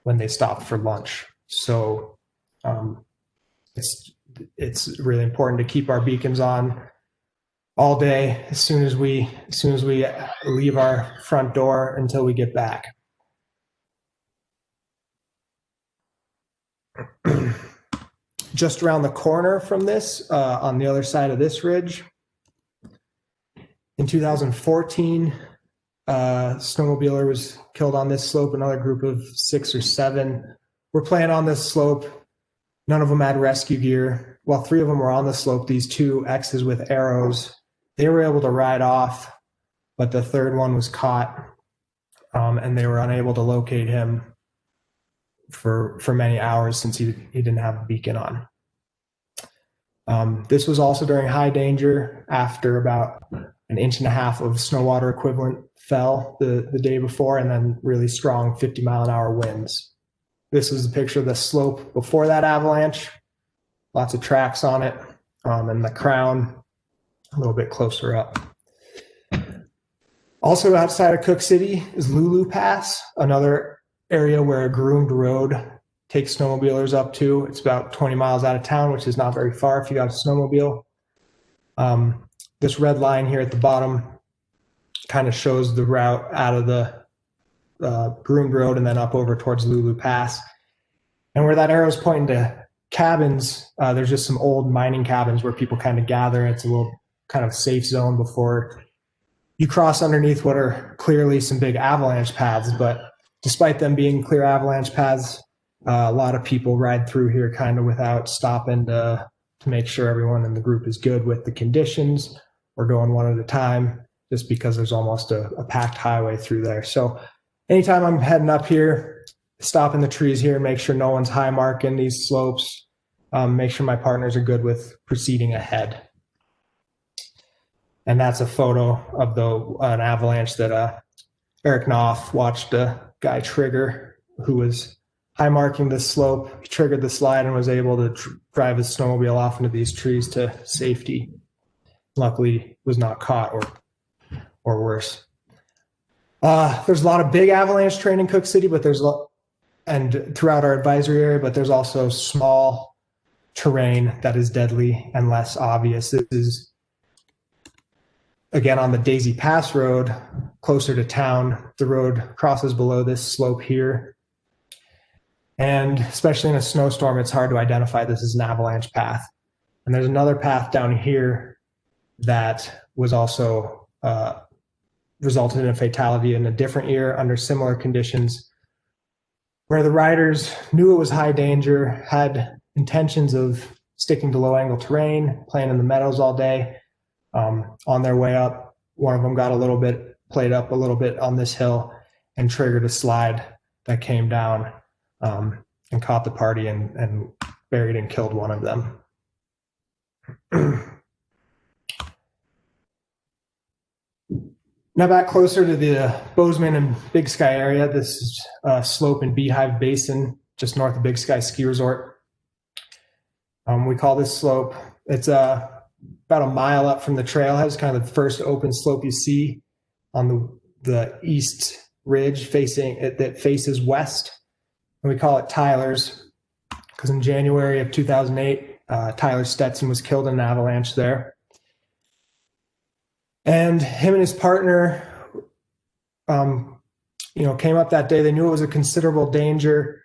when they stopped for lunch. So it's really important to keep our beacons on all day as soon as we leave our front door until we get back. Just around the corner from this, on the other side of this ridge, in 2014, a snowmobiler was killed on this slope. Another group of 6 or 7 were playing on this slope. None of them had rescue gear. While 3 of them were on the slope, these 2 X's with arrows, they were able to ride off, but the third one was caught, and they were unable to locate him for many hours since he didn't have a beacon on. This was also during high danger after about 1.5 inches of snow water equivalent fell the day before, and then really strong 50-mile-an-hour winds. This was a picture of the slope before that avalanche. Lots of tracks on it. and the crown a little bit closer up. Also outside of Cooke City is Lulu Pass, another area where a groomed road takes snowmobilers up to. It's about 20 miles out of town, which is not very far if you got a snowmobile. This red line here at the bottom kind of shows the route out of the groomed road and then up over towards Lulu Pass. And where that arrow is pointing to cabins, there's just some old mining cabins where people kind of gather. It's a little kind of safe zone before you cross underneath what are clearly some big avalanche paths. But despite them being clear avalanche paths, a lot of people ride through here kind of without stopping to make sure everyone in the group is good with the conditions, or going one at a time, just because there's almost a packed highway through there. So anytime I'm heading up here, stop in the trees here, make sure no one's high marking these slopes, make sure my partners are good with proceeding ahead. And that's a photo of an avalanche that Eric Knopf watched a guy trigger who was high marking this slope. He triggered the slide and was able to drive his snowmobile off into these trees to safety. Luckily, was not caught or worse. There's a lot of big avalanche terrain in Cooke City, but and throughout our advisory area, but there's also small terrain that is deadly and less obvious. This is, again, on the Daisy Pass Road, closer to town. The road crosses below this slope here. And especially in a snowstorm, it's hard to identify this as an avalanche path. And there's another path down here that was also resulted in a fatality in a different year under similar conditions, where the riders knew it was high danger, had intentions of sticking to low angle terrain, playing in the meadows all day. On their way up, one of them got played up a little bit on this hill and triggered a slide that came down and caught the party and buried and killed one of them. Now back closer to the Bozeman and Big Sky area, this is a slope in Beehive Basin, just north of Big Sky Ski Resort. We call this slope, it's about a mile up from the trailhead. It's kind of the first open slope you see on the east ridge that faces west. And we call it Tyler's because in January of 2008, Tyler Stetson was killed in an avalanche there. And him and his partner, came up that day. They knew it was a considerable danger,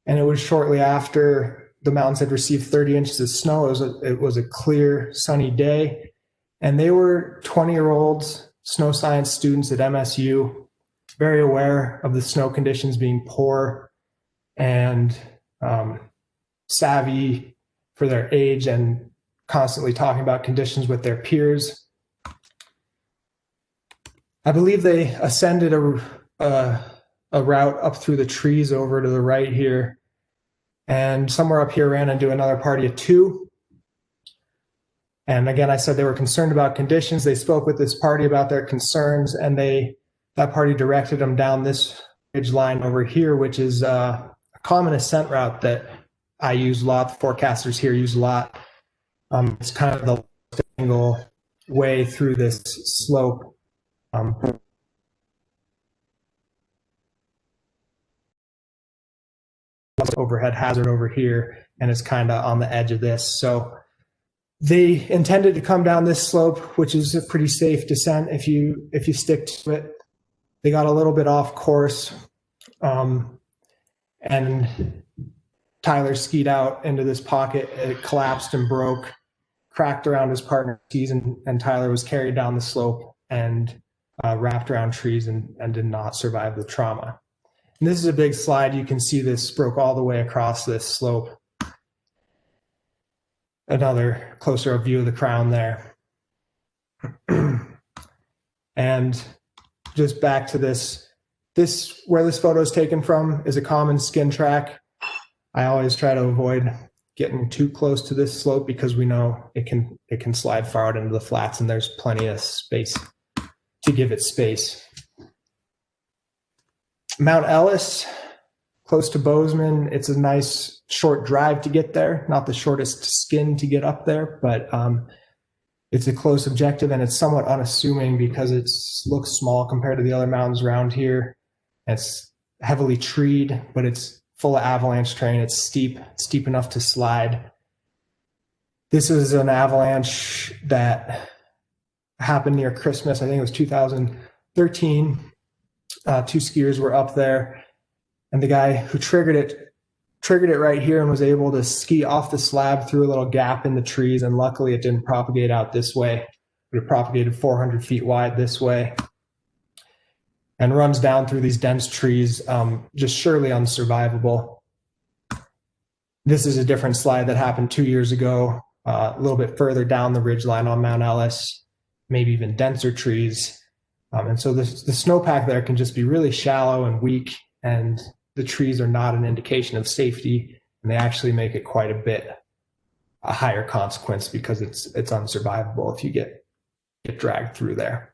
and it was shortly after the mountains had received 30 inches of snow. It was a clear, sunny day, and they were 20-year-olds, snow science students at MSU, very aware of the snow conditions being poor and savvy for their age, and constantly talking about conditions with their peers. I believe they ascended a route up through the trees over to the right here, and somewhere up here ran into another party of two. And again, I said they were concerned about conditions. They spoke with this party about their concerns, and that party directed them down this ridge line over here, which is a common ascent route that I use a lot. The forecasters here use a lot. It's kind of the angle way through this slope. Overhead hazard over here, and it's kind of on the edge of this. So they intended to come down this slope, which is a pretty safe descent if you stick to it. They got a little bit off course, and Tyler skied out into this pocket. It collapsed and broke, cracked around his partner's skis, and Tyler was carried down the slope and wrapped around trees and did not survive the trauma. And this is a big slide. You can see this broke all the way across this slope. Another closer view of the crown there. And just back to this where this photo is taken from is a common skin track. I always try to avoid getting too close to this slope because we know it can slide far out into the flats, and there's plenty of space to give it space. Mount Ellis, close to Bozeman. It's a nice short drive to get there, not the shortest skin to get up there, but it's a close objective, and it's somewhat unassuming because it looks small compared to the other mountains around here. It's heavily treed, but it's full of avalanche terrain. It's steep enough to slide. This is an avalanche that happened near Christmas. I think it was 2013. Two skiers were up there, and the guy who triggered it right here and was able to ski off the slab through a little gap in the trees. And luckily it didn't propagate out this way, but it propagated 400 feet wide this way and runs down through these dense trees, just surely unsurvivable. This is a different slide that happened 2 years ago, a little bit further down the ridgeline on Mount Ellis, maybe even denser trees. And so the snowpack there can just be really shallow and weak, and the trees are not an indication of safety, and they actually make it quite a higher consequence because it's unsurvivable if you get dragged through there.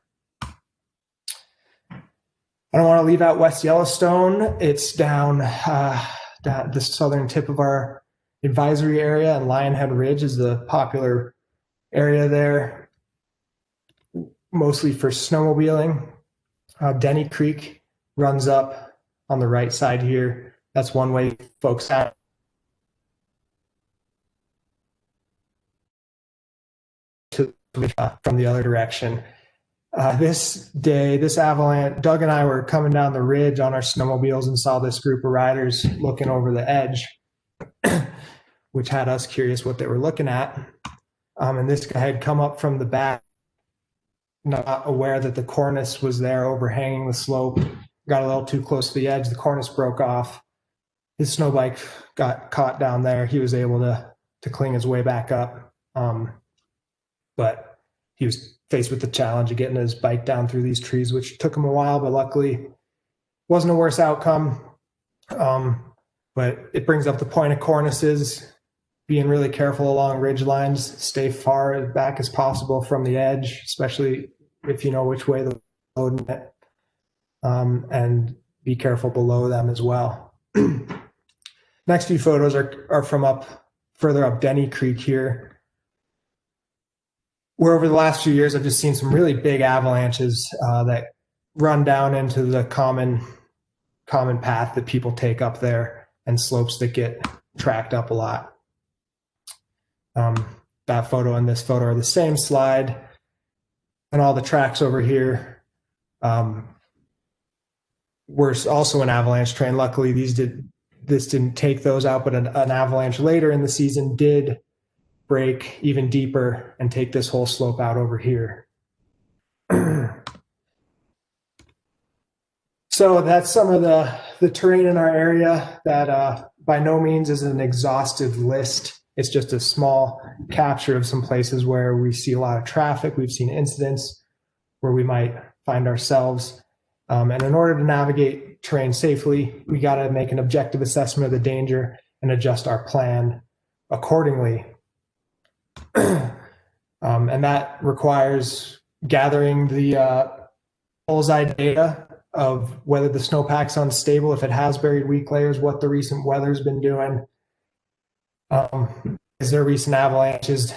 I don't want to leave out West Yellowstone. It's down the southern tip of our advisory area, and Lionhead Ridge is the popular area there, mostly for snowmobiling. Denny Creek runs up on the right side here. That's one way folks have to from the other direction. This avalanche, Doug and I were coming down the ridge on our snowmobiles and saw this group of riders looking over the edge, which had us curious what they were looking at. And this guy had come up from the back, not aware that the cornice was there overhanging the slope, got a little too close to the edge. The cornice broke off. His snow bike got caught down there. He was able to cling his way back up. But he was faced with the challenge of getting his bike down through these trees, which took him a while, but luckily wasn't a worse outcome. But it brings up the point of cornices, being really careful along ridge lines, stay far as back as possible from the edge, especially if you know which way the road went, and be careful below them as well. Next few photos are from further up Denny Creek here, where over the last few years I've just seen some really big avalanches that run down into the common path that people take up there, and slopes that get tracked up a lot. That photo and this photo are the same slide, and all the tracks over here were also an avalanche train. Luckily, this didn't take those out, but an avalanche later in the season did break even deeper and take this whole slope out over here. So that's some of the terrain in our area. That by no means is an exhaustive list. It's just a small capture of some places where we see a lot of traffic. We've seen incidents where we might find ourselves. And in order to navigate terrain safely, we got to make an objective assessment of the danger and adjust our plan accordingly. And that requires gathering the bullseye data of whether the snowpack's unstable, if it has buried weak layers, what the recent weather's been doing. Is there recent avalanches?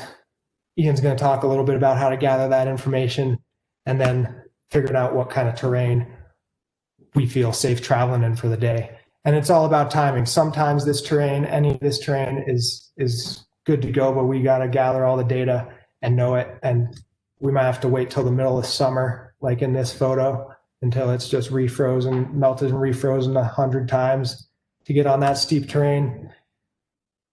Ian's going to talk a little bit about how to gather that information, and then figure out what kind of terrain we feel safe traveling in for the day. And it's all about timing. Sometimes any of this terrain is good to go, but we got to gather all the data and know it. And we might have to wait till the middle of summer, like in this photo, until it's just refrozen, melted and refrozen 100 times to get on that steep terrain.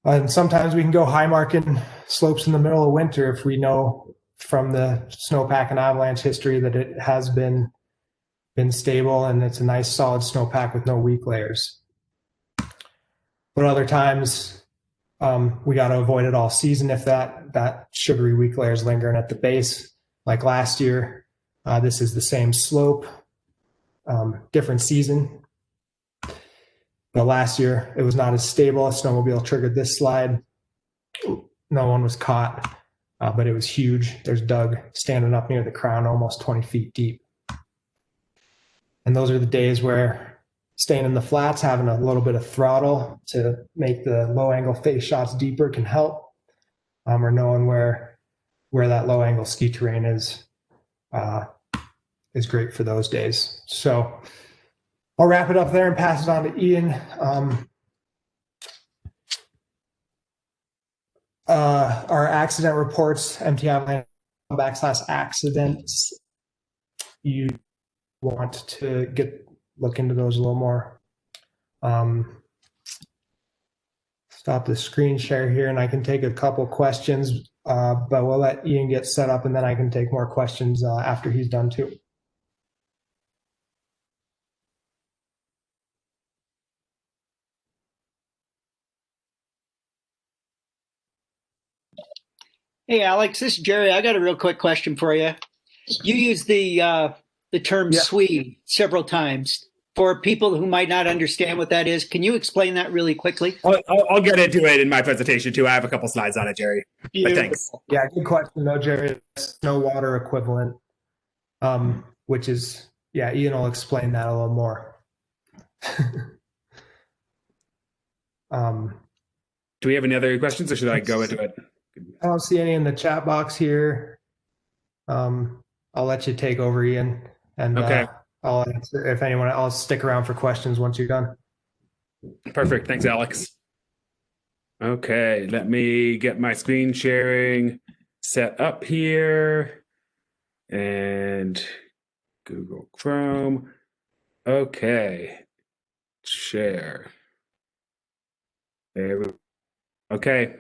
And sometimes we can go high marking slopes in the middle of winter if we know from the snowpack and avalanche history that it has been stable and it's a nice solid snowpack with no weak layers. But other times we got to avoid it all season if that sugary weak layer is lingering at the base. Like last year, this is the same slope, different season. But last year, it was not as stable. A snowmobile triggered this slide. No one was caught, but it was huge. There's Doug standing up near the crown, almost 20 feet deep. And those are the days where staying in the flats, having a little bit of throttle to make the low angle face shots deeper can help, or knowing where that low angle ski terrain is great for those days. So I'll wrap it up there and pass it on to Ian. Our accident reports, MT Avalanche /accidents. You want to look into those a little more. Stop the screen share here, and I can take a couple questions, but we'll let Ian get set up, and then I can take more questions after he's done too. Hey, Alex, this is Jerry. I got a real quick question for you. You use the term Swede several times. For people who might not understand what that is, can you explain that really quickly? I'll get into it in my presentation too. I have a couple slides on it, Jerry. But thanks. Yeah, good question though, Jerry. Snow water equivalent, which is, Ian will explain that a little more. Do we have any other questions, or should I go into it? I don't see any in the chat box here. I'll let you take over, Ian. And okay. I'll answer if anyone. I'll stick around for questions once you're done. Perfect. Thanks, Alex. Okay, let me get my screen sharing set up here. And Google Chrome. Okay. Share. There we go. Okay.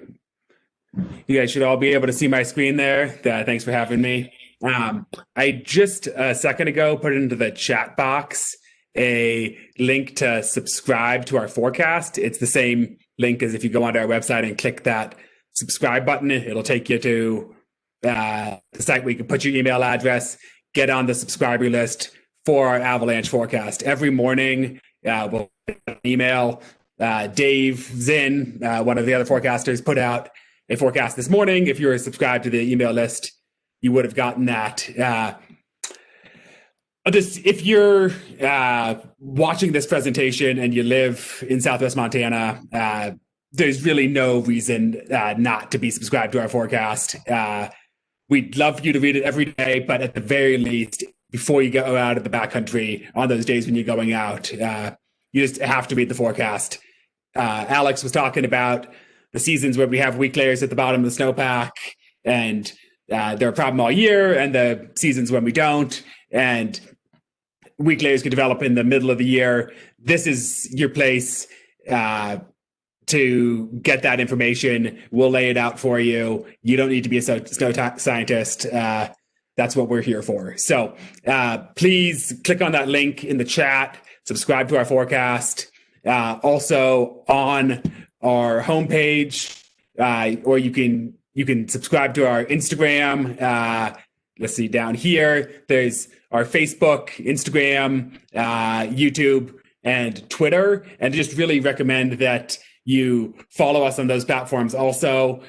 You guys should all be able to see my screen there. Thanks for having me. I just a second ago put into the chat box a link to subscribe to our forecast. It's the same link as if you go onto our website and click that subscribe button. It'll take you to the site where you can put your email address, get on the subscriber list for our avalanche forecast. Every morning, we'll get an email. Dave Zinn, one of the other forecasters, put out a forecast this morning. If you were subscribed to the email list, you would have gotten that. If you're watching this presentation and you live in Southwest Montana, there's really no reason not to be subscribed to our forecast. We'd love for you to read it every day, but at the very least, before you go out of the backcountry on those days when you're going out, you just have to read the forecast. Alex was talking about the seasons where we have weak layers at the bottom of the snowpack, and they're a problem all year, and the seasons when we don't, and weak layers could develop in the middle of the year. This is your place to get that information. We'll lay it out for you. You don't need to be a snow scientist. That's what we're here for. So please click on that link in the chat, subscribe to our forecast. Also on our homepage, or you can subscribe to our Instagram. Let's see, down here, there's our Facebook, Instagram, YouTube, and Twitter. And just really recommend that you follow us on those platforms also.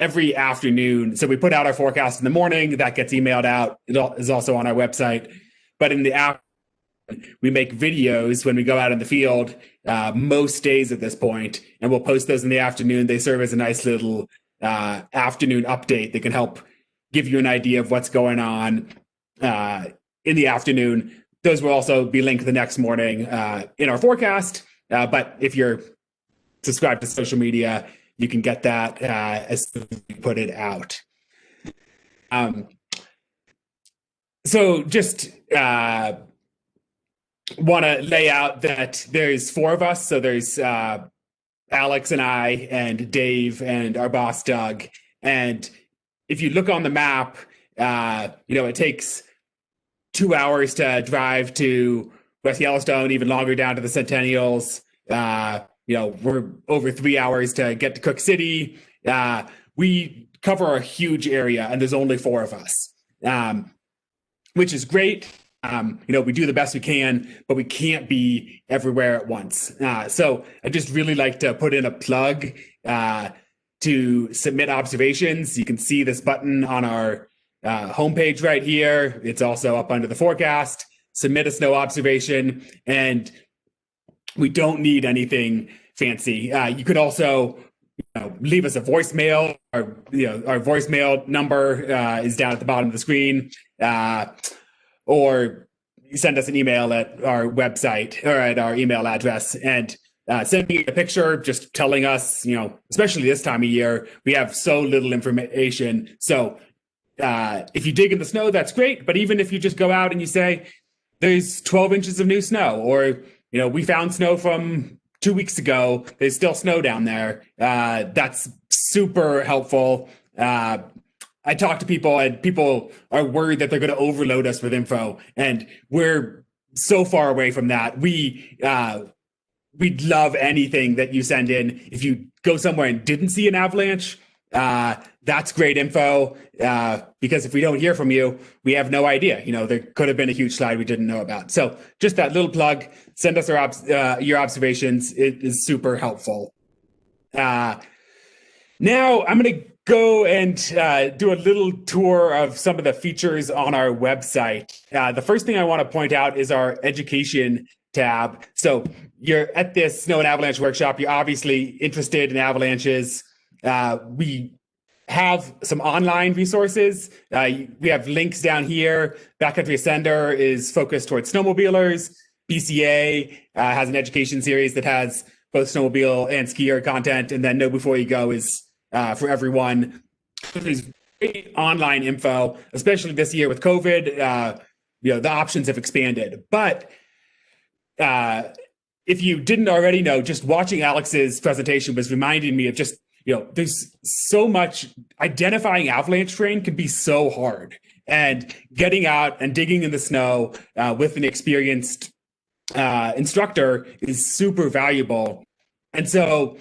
Every afternoon, so we put out our forecast in the morning, that gets emailed out. It is also on our website. But in the afternoon, we make videos when we go out in the field, most days at this point, and we'll post those in the afternoon. They serve as a nice little afternoon update that can help give you an idea of what's going on in the afternoon. Those will also be linked the next morning in our forecast. But if you're subscribed to social media, you can get that as soon as we put it out. So just want to lay out that there's four of us. So there's Alex and I and Dave and our boss, Doug. And if you look on the map, it takes 2 hours to drive to West Yellowstone, even longer down to the Centennials. We're over 3 hours to get to Cooke City. We cover a huge area, and there's only four of us, which is great. We do the best we can, but we can't be everywhere at once. So I just really like to put in a plug to submit observations. You can see this button on our homepage right here. It's also up under the forecast. Submit a snow observation. And We don't need anything fancy. You could also leave us a voicemail. Our voicemail number is down at the bottom of the screen, or send us an email at our website or at our email address, and send me a picture just telling us, especially this time of year, we have so little information. So if you dig in the snow, that's great. But even if you just go out and you say, there's 12 inches of new snow, or, we found snow from 2 weeks ago, there's still snow down there. That's super helpful. I talk to people, and people are worried that they're going to overload us with info, and we're so far away from that. We'd love anything that you send in. If you go somewhere and didn't see an avalanche, that's great info, because if we don't hear from you, we have no idea. There could have been a huge slide we didn't know about. So just that little plug, send us your observations. It is super helpful. Now I'm going to go and do a little tour of some of the features on our website. The first thing I want to point out is our education tab. So you're at this snow and avalanche workshop. You're obviously interested in avalanches. We have some online resources. We have links down here. Backcountry Ascender is focused towards snowmobilers. BCA has an education series that has both snowmobile and skier content. And then Know Before You Go is for everyone. There's great online info, especially this year with COVID. The options have expanded. But if you didn't already know, just watching Alex's presentation was reminding me of just, there's so much. Identifying avalanche terrain can be so hard, and getting out and digging in the snow with an experienced instructor is super valuable. And so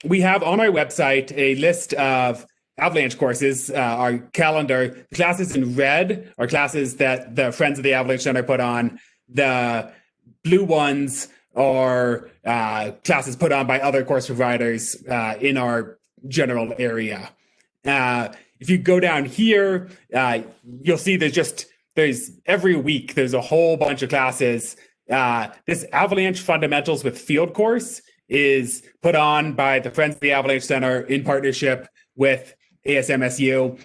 we have on our website a list of avalanche courses, our calendar. The classes in red are classes that the Friends of the Avalanche Center put on. The blue ones are classes put on by other course providers in our general area. If you go down here, you'll see there's every week, there's a whole bunch of classes. This Avalanche Fundamentals with Field course is put on by the Friends of the Avalanche Center in partnership with ASMSU.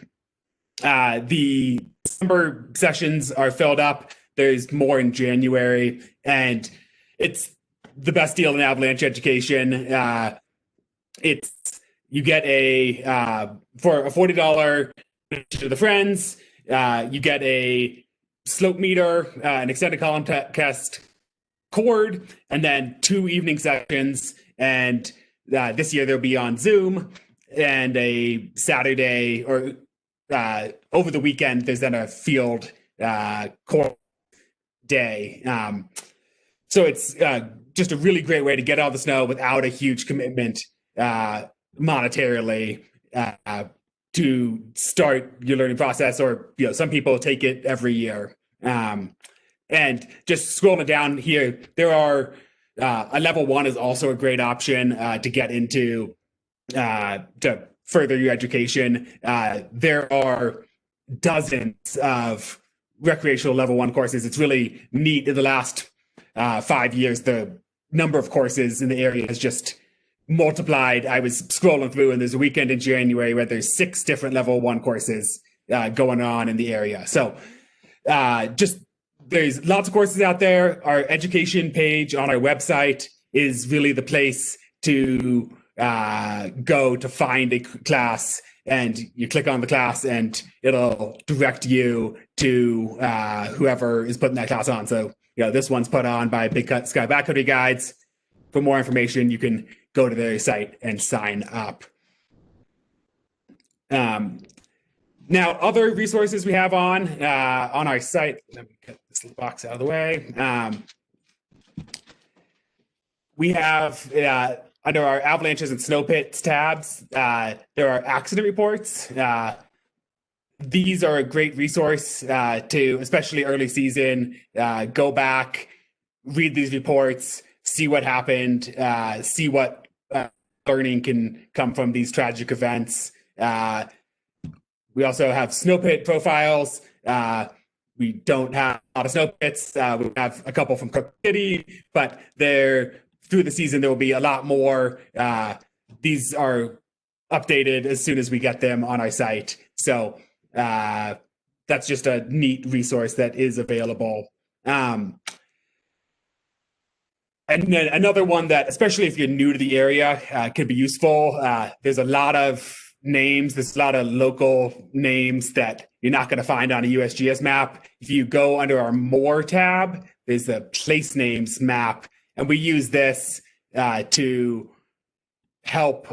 The summer sessions are filled up. There's more in January, and it's the best deal in avalanche education. You get for a $40 to the Friends, you get a slope meter, an extended column test cord, and then 2 evening sessions. And this year they'll be on Zoom, and a Saturday or over the weekend, there's then a field course day. So it's just a really great way to get out of the snow without a huge commitment monetarily to start your learning process, or some people take it every year. And just scrolling down here, there are a level 1 is also a great option to get into to further your education. There are dozens of recreational level 1 courses. It's really neat. In the last 5 years, the number of courses in the area has just multiplied. I was scrolling through, and there's a weekend in January where there's 6 different level 1 courses going on in the area. So there's lots of courses out there. Our education page on our website is really the place to go to find a class, and you click on the class and it'll direct you to whoever is putting that class on. So, this one's put on by Big Sky Backcountry Guides. For more information, you can go to their site and sign up. Now, other resources we have on our site. Let me get this little box out of the way. We have under our avalanches and snow pits tabs, there are accident reports. These are a great resource to, especially early season, go back, read these reports, see what happened, see what learning can come from these tragic events. We also have snow pit profiles. We don't have a lot of snow pits. We have a couple from Cooke City, but they're through the season, there will be a lot more. These are updated as soon as we get them on our site. So that's just a neat resource that is available. And then another one that, especially if you're new to the area, could be useful. There's a lot of names. There's a lot of local names that you're not going to find on a USGS map. If you go under our More tab, there's the place names map. And we use this to help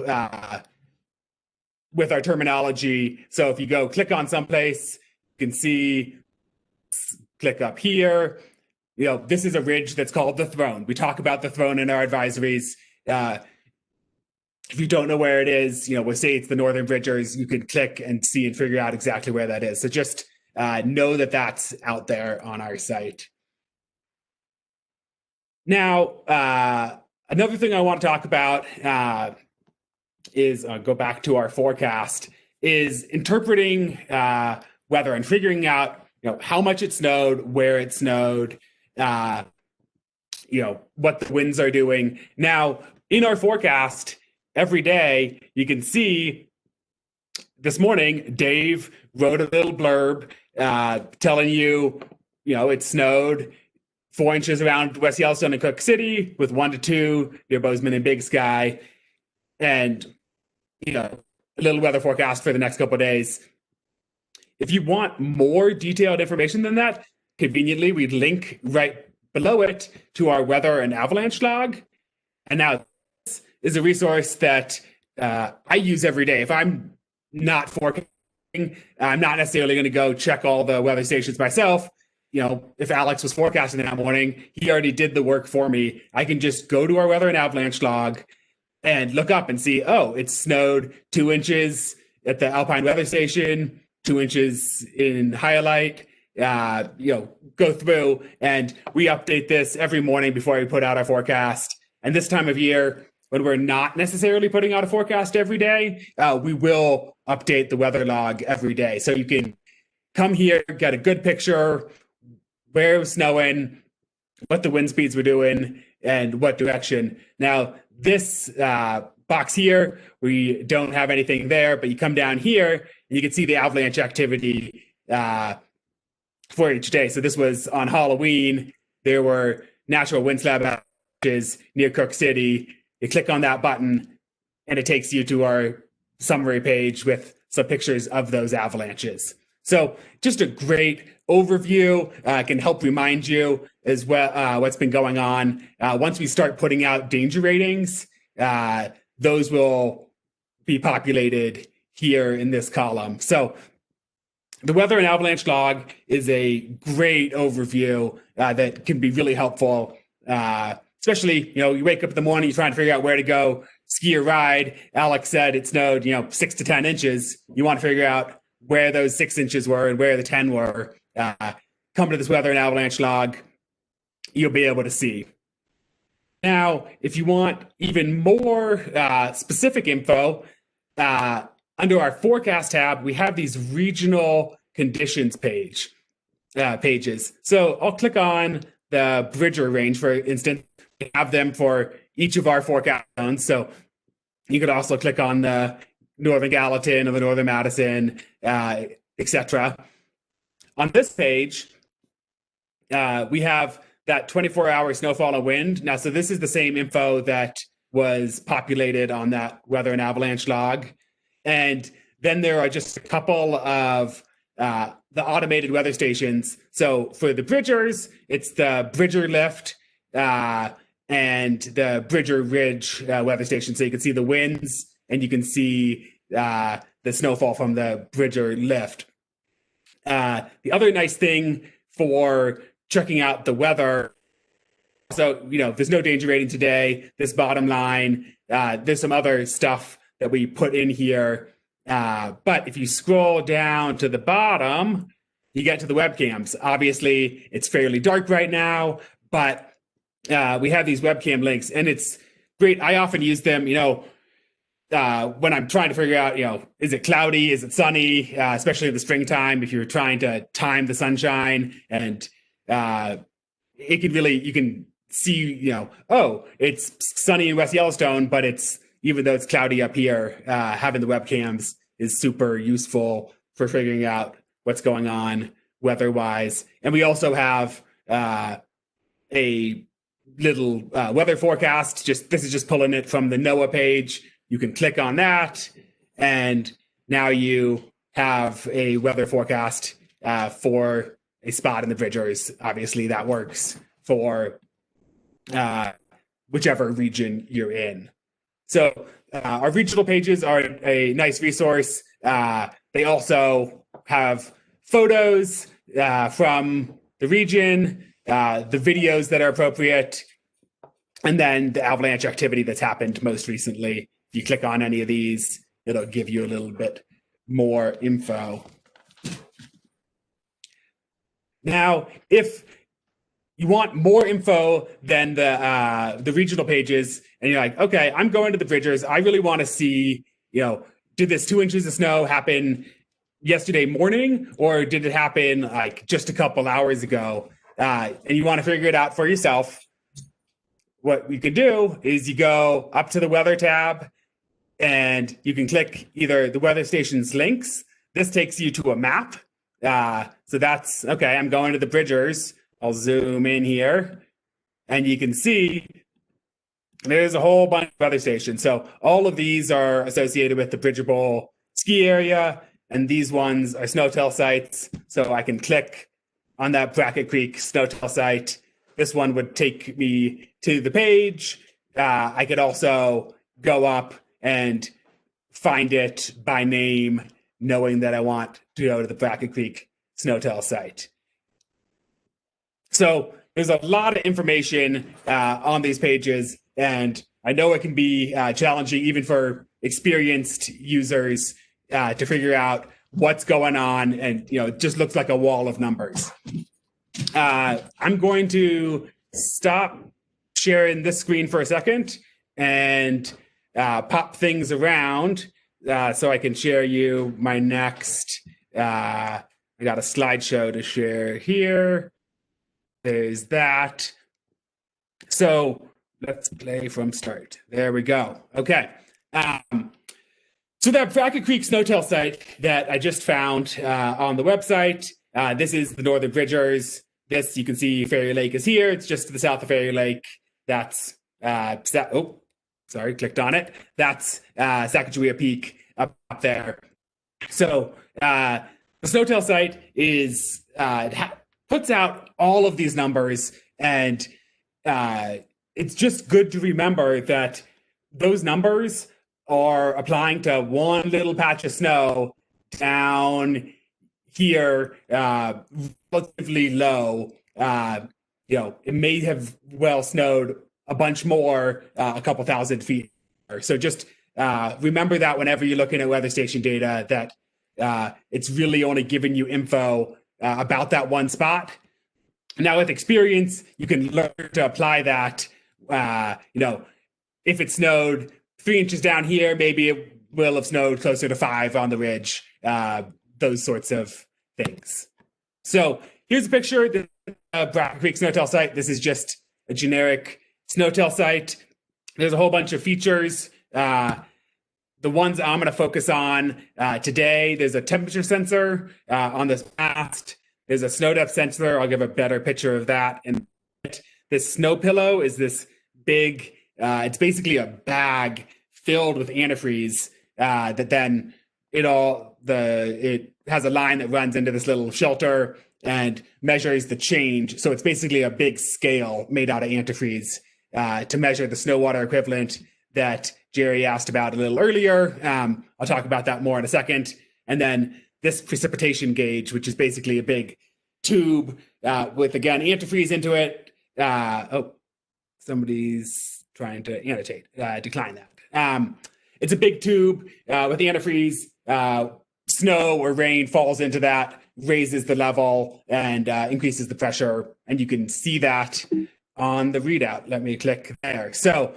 with our terminology. So if you go click on someplace, you can see, click up here. This is a ridge that's called the Throne. We talk about the Throne in our advisories. If you don't know where it is, we'll say it's the Northern Bridgers. You can click and see and figure out exactly where that is. So just know that that's out there on our site. Now, another thing I want to talk about is go back to our forecast, is interpreting weather and figuring out how much it snowed, where it snowed, what the winds are doing. Now, in our forecast, every day, you can see this morning, Dave wrote a little blurb telling you, it snowed 4 inches around West Yellowstone and Cooke City, with 1 to 2 near Bozeman and Big Sky, and a little weather forecast for the next couple of days. If you want more detailed information than that, conveniently, we link right below it to our weather and avalanche log. And now this is a resource that I use every day. If I'm not forecasting, I'm not necessarily going to go check all the weather stations myself. If Alex was forecasting that morning, he already did the work for me. I can just go to our weather and avalanche log and look up and see, it snowed 2 inches at the Alpine Weather Station, 2 inches in Hyalite. Go through, and we update this every morning before we put out our forecast. And this time of year, when we're not necessarily putting out a forecast every day, we will update the weather log every day. So you can come here, get a good picture, where it was snowing, what the wind speeds were doing, and what direction. Now, this box here, we don't have anything there, but you come down here, and you can see the avalanche activity for each day. So this was on Halloween. There were natural wind slab avalanches near Cooke City. You click on that button, and it takes you to our summary page with some pictures of those avalanches. So just a great overview, can help remind you as well what's been going on. Once we start putting out danger ratings, those will be populated here in this column. So the weather and avalanche log is a great overview that can be really helpful, especially, you wake up in the morning, you're trying to figure out where to go ski or ride. Alex said it snowed, 6 to 10 inches. You want to figure out where those 6 inches were and where the 10 were. Come to this weather and avalanche log, you'll be able to see. Now, if you want even more specific info, under our forecast tab, we have these regional conditions pages. So I'll click on the Bridger range, for instance. We have them for each of our forecast zones. So you could also click on the Northern Gallatin or the Northern Madison, etc. On this page, we have that 24-hour snowfall and wind. Now, so this is the same info that was populated on that weather and avalanche log. And then there are just a couple of the automated weather stations. So for the Bridgers, it's the Bridger Lift and the Bridger Ridge weather station. So you can see the winds and you can see the snowfall from the Bridger Lift. The other nice thing for checking out the weather, so, there's no danger rating today, this bottom line, there's some other stuff that we put in here. But if you scroll down to the bottom, you get to the webcams. Obviously, it's fairly dark right now, but we have these webcam links, and it's great. I often use them, when I'm trying to figure out, is it cloudy? Is it sunny? Especially in the springtime, if you're trying to time the sunshine, and you can see, oh, it's sunny in West Yellowstone, but even though it's cloudy up here, having the webcams is super useful for figuring out what's going on weather-wise. And we also have a little weather forecast. This is just pulling it from the NOAA page. You can click on that, and now you have a weather forecast for a spot in the Bridgers. Obviously, that works for whichever region you're in. So our regional pages are a nice resource. They also have photos from the region, the videos that are appropriate, and then the avalanche activity that's happened most recently. If you click on any of these, it'll give you a little bit more info. Now, if you want more info than the regional pages, and you're like, okay, I'm going to the Bridgers. I really want to see, did this 2 inches of snow happen yesterday morning, or did it happen like just a couple hours ago? And you want to figure it out for yourself. What you can do is you go up to the weather tab, and you can click either the weather station's links. This takes you to a map. So that's, okay, I'm going to the Bridgers. I'll zoom in here, and you can see there's a whole bunch of weather stations. So all of these are associated with the Bridger Bowl ski area, and these ones are snowtail sites. So I can click on that Bracket Creek snowtail site. This one would take me to the page. I could also go up and find it by name, knowing that I want to go to the Bracket Creek snowtail site. So there's a lot of information on these pages, and I know it can be challenging even for experienced users to figure out what's going on, and it just looks like a wall of numbers. I'm going to stop sharing this screen for a second and pop things around so I can share you my next. I got a slideshow to share here. There's that. So let's play from start. There we go. Okay. So that Bracket Creek snowtail site that I just found on the website, this is the Northern Bridgers. This, you can see Fairy Lake is here. It's just to the south of Fairy Lake. That's, clicked on it. That's Sacagawea Peak up there. So the snowtail site is, puts out all of these numbers, and it's just good to remember that those numbers are applying to one little patch of snow down here, relatively low. It may have well snowed a bunch more, a couple thousand feet. So just remember that whenever you're looking at weather station data, that it's really only giving you info about that one spot. Now, with experience, you can learn to apply that. If it snowed 3 inches down here, maybe it will have snowed closer to 5 on the ridge. Those sorts of things. So here's a picture of the Bracket Creek snowtail site. This is just a generic snowtail site. There's a whole bunch of features. The ones I'm going to focus on today, there's a temperature sensor on this mast. There's a snow depth sensor. I'll give a better picture of that. And this snow pillow is this big, it's basically a bag filled with antifreeze that then it has a line that runs into this little shelter and measures the change. So it's basically a big scale made out of antifreeze to measure the snow water equivalent that Jerry asked about a little earlier. I'll talk about that more in a second. And then this precipitation gauge, which is basically a big tube with, again, antifreeze into it. Somebody's trying to annotate. Decline that. It's a big tube with antifreeze. Snow or rain falls into that, raises the level, and increases the pressure. And you can see that on the readout. Let me click there. So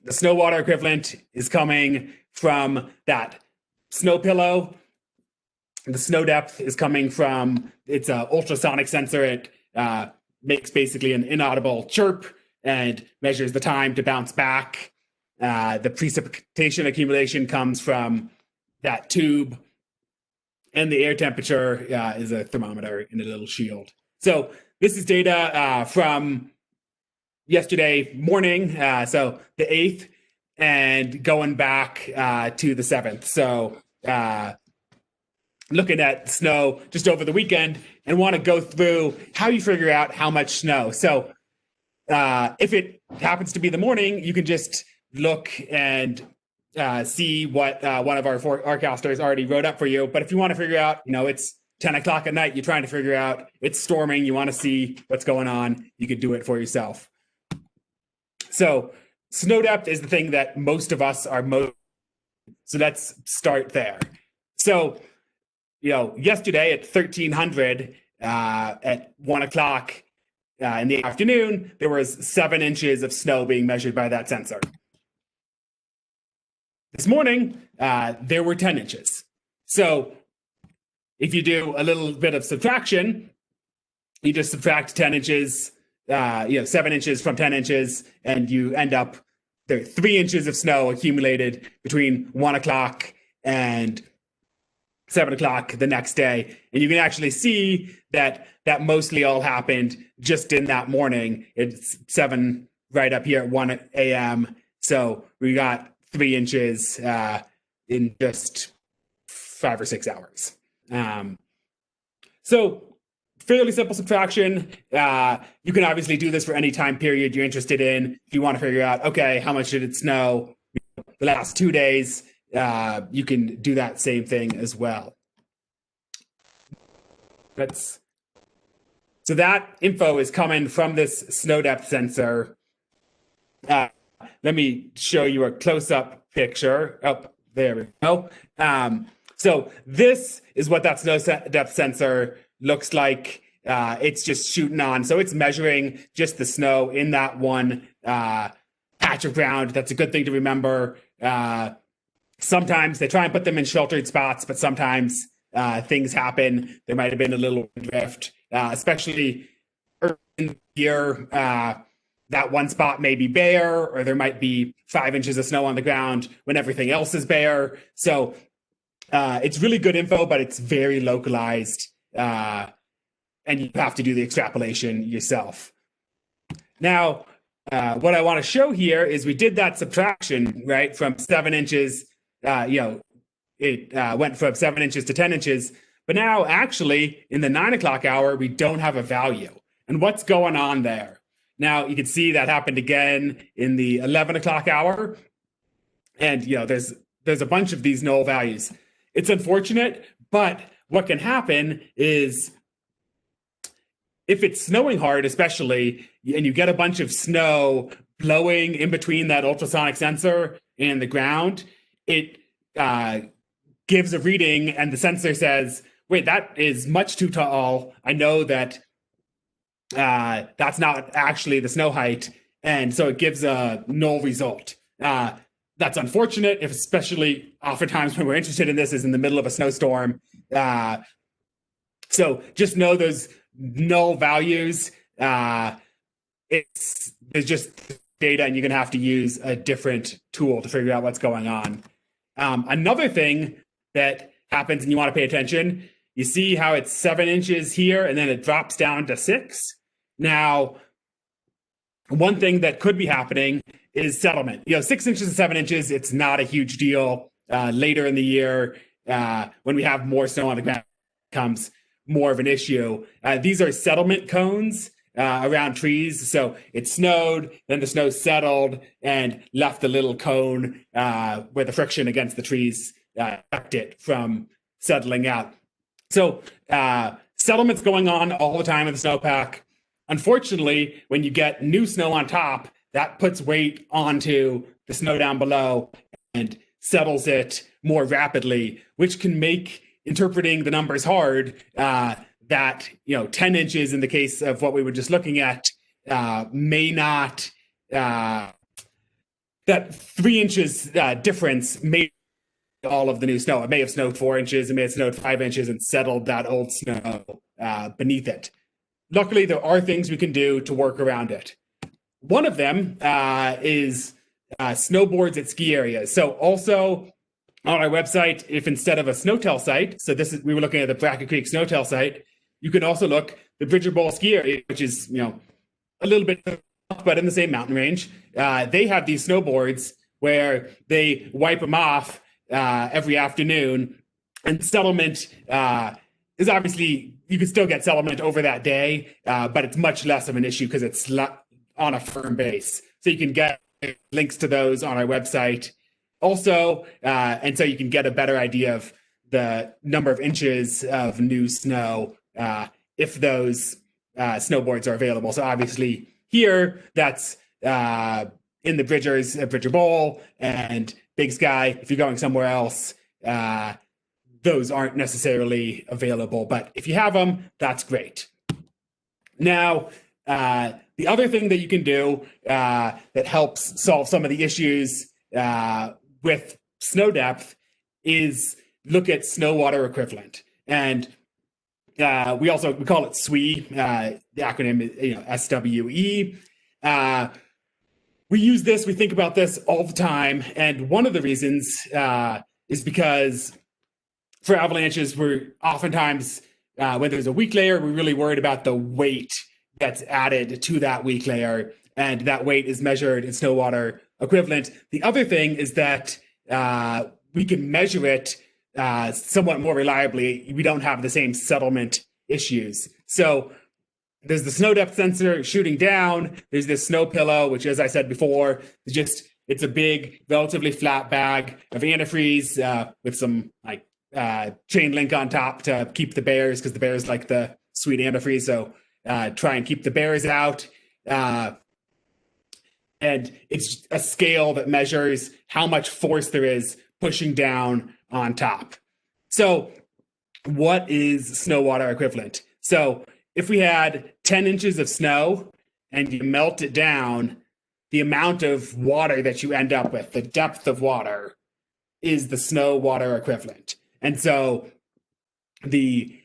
the snow water equivalent is coming from that snow pillow. The snow depth is coming from, it's an ultrasonic sensor. It makes basically an inaudible chirp and measures the time to bounce back. The precipitation accumulation comes from that tube, and the air temperature is a thermometer in a little shield. So this is data from yesterday morning, so the 8th, and going back to the 7th. So looking at snow just over the weekend, and want to go through how you figure out how much snow. So if it happens to be the morning, you can just look and see what one of our forecasters already wrote up for you. But if you want to figure out, it's 10 o'clock at night, you're trying to figure out it's storming, you want to see what's going on, you could do it for yourself. So snow depth is the thing that most of us are so let's start there. So, yesterday at 1300 at 1 o'clock in the afternoon, there was 7 inches of snow being measured by that sensor. This morning, there were 10 inches. So if you do a little bit of subtraction, you just subtract 10 inches, 7 inches from 10 inches, and you end up there are 3 inches of snow accumulated between 1 o'clock and 7 o'clock the next day. And you can actually see that mostly all happened just in that morning. It's 7 right up here at 1 a.m. So we got 3 inches in just 5 or 6 hours. So fairly simple subtraction. You can obviously do this for any time period you're interested in. If you want to figure out, okay, how much did it snow the last 2 days? You can do that same thing as well. So that info is coming from this snow depth sensor. Let me show you a close-up picture. Oh, there we go. So this is what that snow depth sensor looks like. It's just shooting on. So it's measuring just the snow in that one patch of ground. That's a good thing to remember. Sometimes they try and put them in sheltered spots, but sometimes things happen. There might have been a little drift, especially early in the year. That one spot may be bare, or there might be 5 inches of snow on the ground when everything else is bare. So it's really good info, but it's very localized, and you have to do the extrapolation yourself. Now, what I want to show here is we did that subtraction, right, from 7 inches. It went from 7 inches to 10 inches. But now, actually, in the 9 o'clock hour, we don't have a value. And what's going on there? Now, you can see that happened again in the 11 o'clock hour. And, there's a bunch of these null values. It's unfortunate, but what can happen is if it's snowing hard, especially, and you get a bunch of snow blowing in between that ultrasonic sensor and the ground, it gives a reading, and the sensor says, wait, that is much too tall. I know that that's not actually the snow height. And so it gives a null result. That's unfortunate, especially oftentimes when we're interested in this is in the middle of a snowstorm. So just know those null values. There's just data, and you're going to have to use a different tool to figure out what's going on. Another thing that happens, and you want to pay attention, you see how it's 7 inches here, and then it drops down to 6. Now, one thing that could be happening is settlement. 6 inches and 7 inches, it's not a huge deal. Later in the year, when we have more snow on the ground, it becomes more of an issue. These are settlement cones around trees. So it snowed, then the snow settled and left a little cone where the friction against the trees kept it from settling out. So settlement's going on all the time in the snowpack. Unfortunately, when you get new snow on top, that puts weight onto the snow down below and settles it more rapidly, which can make interpreting the numbers hard. That 10 inches in the case of what we were just looking at may not, that 3 inches difference may all of the new snow. It may have snowed 4 inches, it may have snowed 5 inches and settled that old snow beneath it. luckily, there are things we can do to work around it. One of them is snowboards at ski areas. So also on our website, if instead of a snowtail site, so we were looking at the Bracket Creek snowtail site, you can also look the Bridger Bowl ski area, which is, a little bit, but in the same mountain range. They have these snowboards where they wipe them off every afternoon, and settlement is obviously, you can still get settlement over that day, but it's much less of an issue because it's on a firm base. So you can get links to those on our website also, and so you can get a better idea of the number of inches of new snow if those snowboards are available. So obviously here, that's in the Bridger Bowl and Big Sky. If you're going somewhere else, those aren't necessarily available, but if you have them, that's great. Now, the other thing that you can do that helps solve some of the issues with snow depth is look at snow water equivalent. And we call it SWE, the acronym is SWE. We use this, we think about this all the time. And one of the reasons is because for avalanches, we're oftentimes, when there's a weak layer, we're really worried about the weight that's added to that weak layer. And that weight is measured in snow water equivalent. The other thing is that we can measure it somewhat more reliably. We don't have the same settlement issues. So there's the snow depth sensor shooting down. There's this snow pillow, which, as I said before, it's a big, relatively flat bag of antifreeze with some chain link on top to keep the bears, because the bears like the sweet antifreeze. So try and keep the bears out. And it's a scale that measures how much force there is pushing down on top. So what is snow water equivalent? So if we had 10 inches of snow and you melt it down, the amount of water that you end up with, the depth of water, is the snow water equivalent. And so in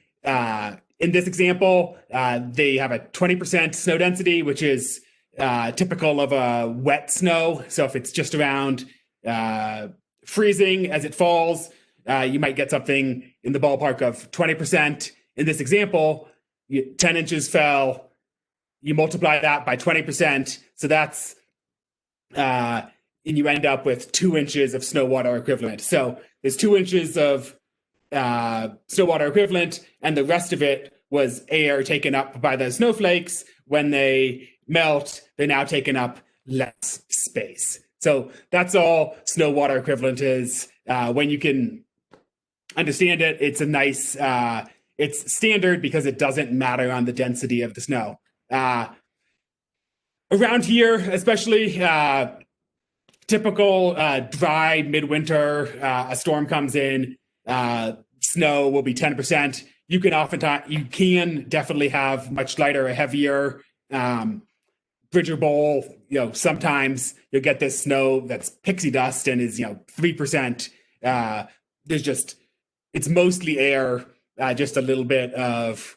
this example, they have a 20% snow density, which is typical of a wet snow. So if it's just around freezing as it falls, you might get something in the ballpark of 20%. In this example, 10 inches fell, you multiply that by 20%. So that's, and you end up with 2 inches of snow water equivalent. So there's 2 inches of snow water equivalent, and the rest of it was air taken up by the snowflakes. When they melt, they're now taking up less space. So that's all snow water equivalent is. When you can understand it, it's a nice, it's standard because it doesn't matter on the density of the snow. Around here, especially typical dry midwinter, a storm comes in, snow will be 10%. You can definitely have much lighter or heavier. Bridger Bowl, sometimes you'll get this snow that's pixie dust and is 3%. It's mostly air, just a little bit of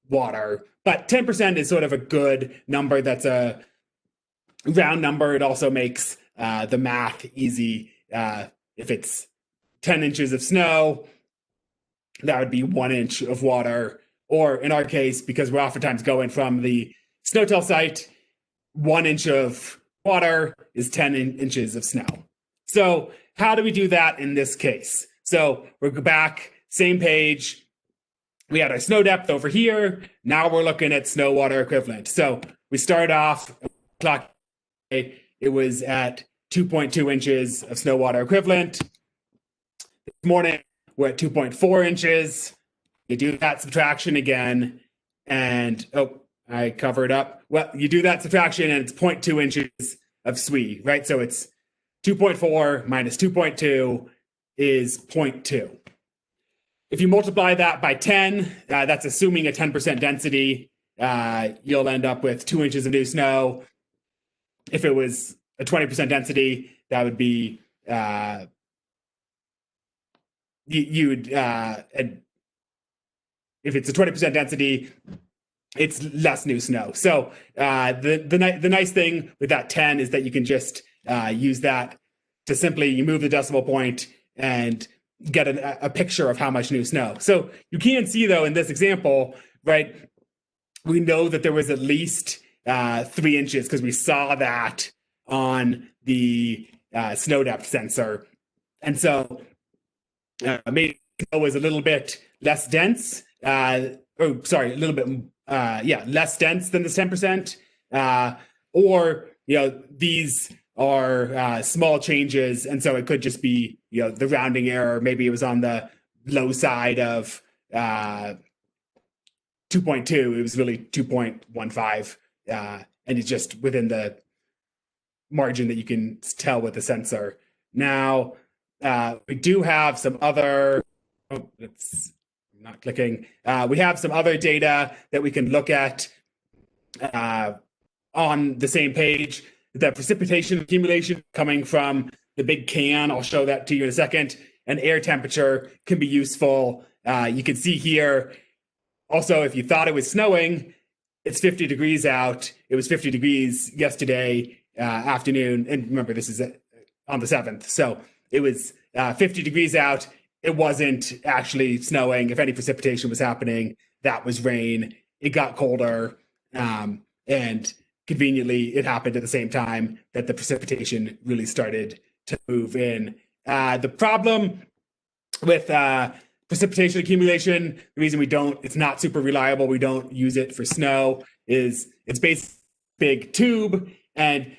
water. But 10% is sort of a good number. That's a round number. It also makes the math easy. If it's 10 inches of snow, that would be 1 inch of water. Or in our case, because we're oftentimes going from the snowtail site, 1 inch of water is 10 inches of snow. So how do we do that in this case? So we'll go back, same page. We had our snow depth over here. Now we're looking at snow water equivalent. So we start off, it was at 2.2 inches of snow water equivalent. This morning, we're at 2.4 inches. You do that subtraction again, and I covered up. Well, you do that subtraction, and it's 0.2 inches of SWE, right? So it's 2.4 minus 2.2 is 0.2. If you multiply that by 10, that's assuming a 10% density, you'll end up with 2 inches of new snow. If it was a 20% density, that would be, if it's a 20% density, it's less new snow. So the nice thing with that 10 is that you can just use that to simply you move the decimal point and get a picture of how much new snow. So you can see, though, in this example, right, we know that there was at least 3 inches because we saw that on the snow depth sensor. And so maybe it was a little bit less dense, a little bit, less dense than this 10%. Or, these are small changes. And so it could just be, the rounding error. Maybe it was on the low side of 2.2. It was really 2.15. And it's just within the margin that you can tell with the sensor. Now, we do have some other, it's not clicking. We have some other data that we can look at on the same page. The precipitation accumulation coming from the big can, I'll show that to you in a second, and air temperature can be useful. You can see here, also, if you thought it was snowing, it's 50 degrees out. It was 50 degrees yesterday afternoon. And remember, this is on the 7th. So it was 50 degrees out. It wasn't actually snowing. If any precipitation was happening, that was rain. It got colder. And conveniently, it happened at the same time that the precipitation really started to move in. The problem with precipitation accumulation, the reason it's not super reliable, we don't use it for snow, is it's basically a big tube, and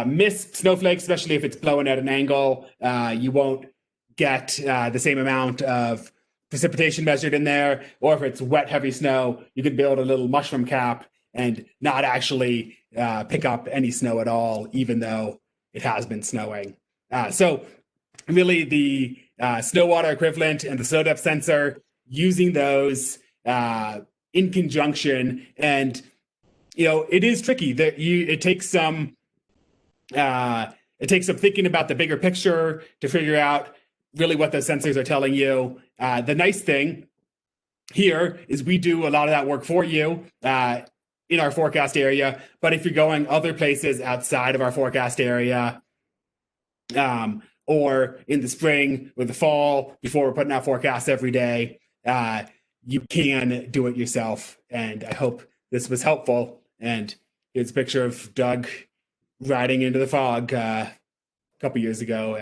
missed snowflakes, especially if it's blowing at an angle, you won't get the same amount of precipitation measured in there. Or if it's wet, heavy snow, you can build a little mushroom cap and not actually pick up any snow at all, even though it has been snowing. So really the snow water equivalent and the snow depth sensor, using those in conjunction. And, it is tricky. It takes some thinking about the bigger picture to figure out really what those sensors are telling you. The nice thing here is we do a lot of that work for you in our forecast area. But if you're going other places outside of our forecast area, or in the spring or the fall, before we're putting out forecasts every day, you can do it yourself. And I hope this was helpful. And here's a picture of Doug riding into the fog a couple years ago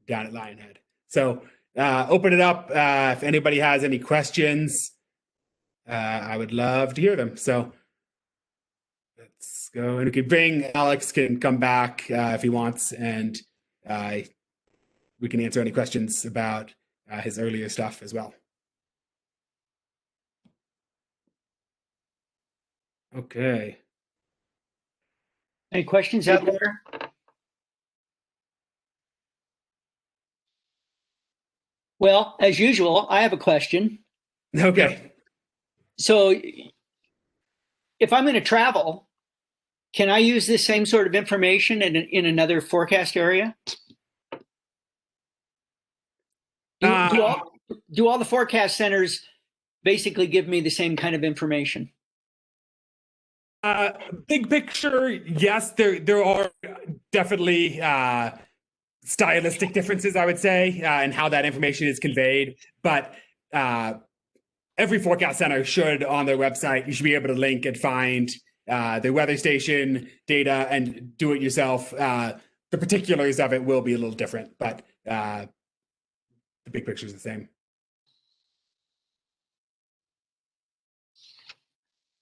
down at Lionhead. So open it up. If anybody has any questions, I would love to hear them. So let's go. And we could Alex can come back if he wants, and we can answer any questions about his earlier stuff as well. Okay. Any questions out there? Well, as usual, I have a question. Okay. So if I'm going to travel, can I use this same sort of information in another forecast area? Do all the forecast centers basically give me the same kind of information? Big picture, yes, there are definitely stylistic differences, I would say, in how that information is conveyed. But every forecast center should, on their website, you should be able to link and find their weather station data and do it yourself. The particulars of it will be a little different, but the big picture is the same.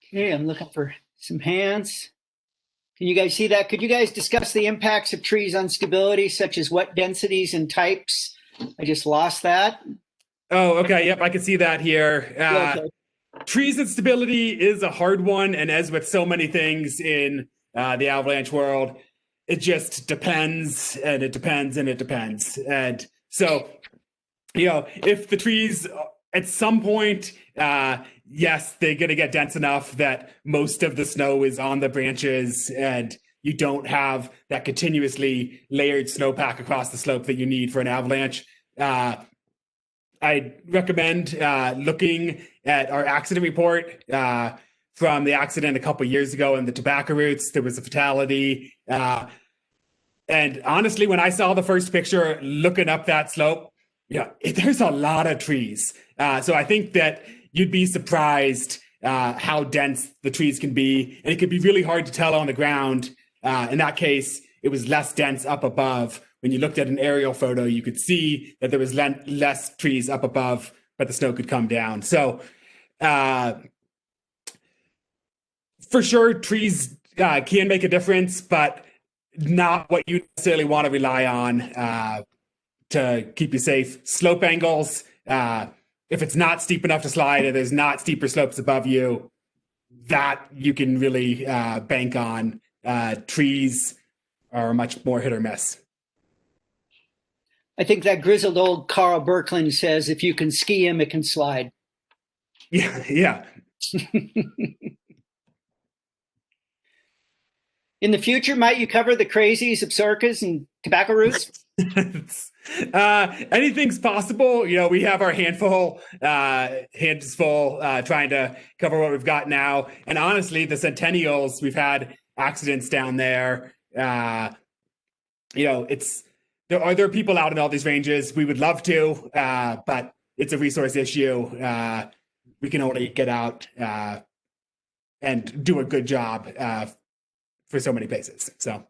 Okay, I'm looking for some hands. Can you guys see that? Could you guys discuss the impacts of trees on stability, such as wet densities and types? I just lost that. Oh, okay. Yep, I can see that here. Okay. Trees and stability is a hard one. And as with so many things in the avalanche world, it just depends, and it depends, and it depends. And so, if the trees at some point, yes, they're going to get dense enough that most of the snow is on the branches, and you don't have that continuously layered snowpack across the slope that you need for an avalanche. I'd recommend looking at our accident report from the accident a couple years ago in the tobacco roots. There was a fatality. And honestly, when I saw the first picture looking up that slope, there's a lot of trees. So I think that you'd be surprised how dense the trees can be. And it could be really hard to tell on the ground. In that case, it was less dense up above. When you looked at an aerial photo, you could see that there was less trees up above, but the snow could come down. So for sure, trees can make a difference, but not what you necessarily want to rely on to keep you safe. Slope angles, if it's not steep enough to slide or there's not steeper slopes above you, that you can really bank on. Trees are much more hit or miss. I think that grizzled old Carl Berkland says, if you can ski him, it can slide. Yeah. In the future, might you cover the crazies of Sorkas and tobacco roots? Anything's possible. We have our hands full trying to cover what we've got now. And honestly, the Centennials, we've had accidents down there. There are people out in all these ranges. We would love to, but it's a resource issue. We can only get out and do a good job for so many places. So,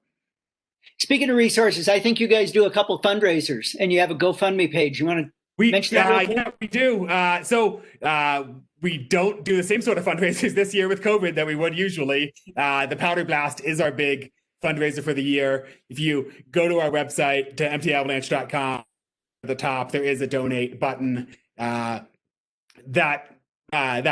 speaking of resources, I think you guys do a couple fundraisers, and you have a GoFundMe page. You want to mention that? Yeah, we do. So we don't do the same sort of fundraisers this year with COVID that we would usually. The Powder Blast is our big fundraiser for the year. If you go to our website, to emptyavalanche.com, at the top, there is a donate button. That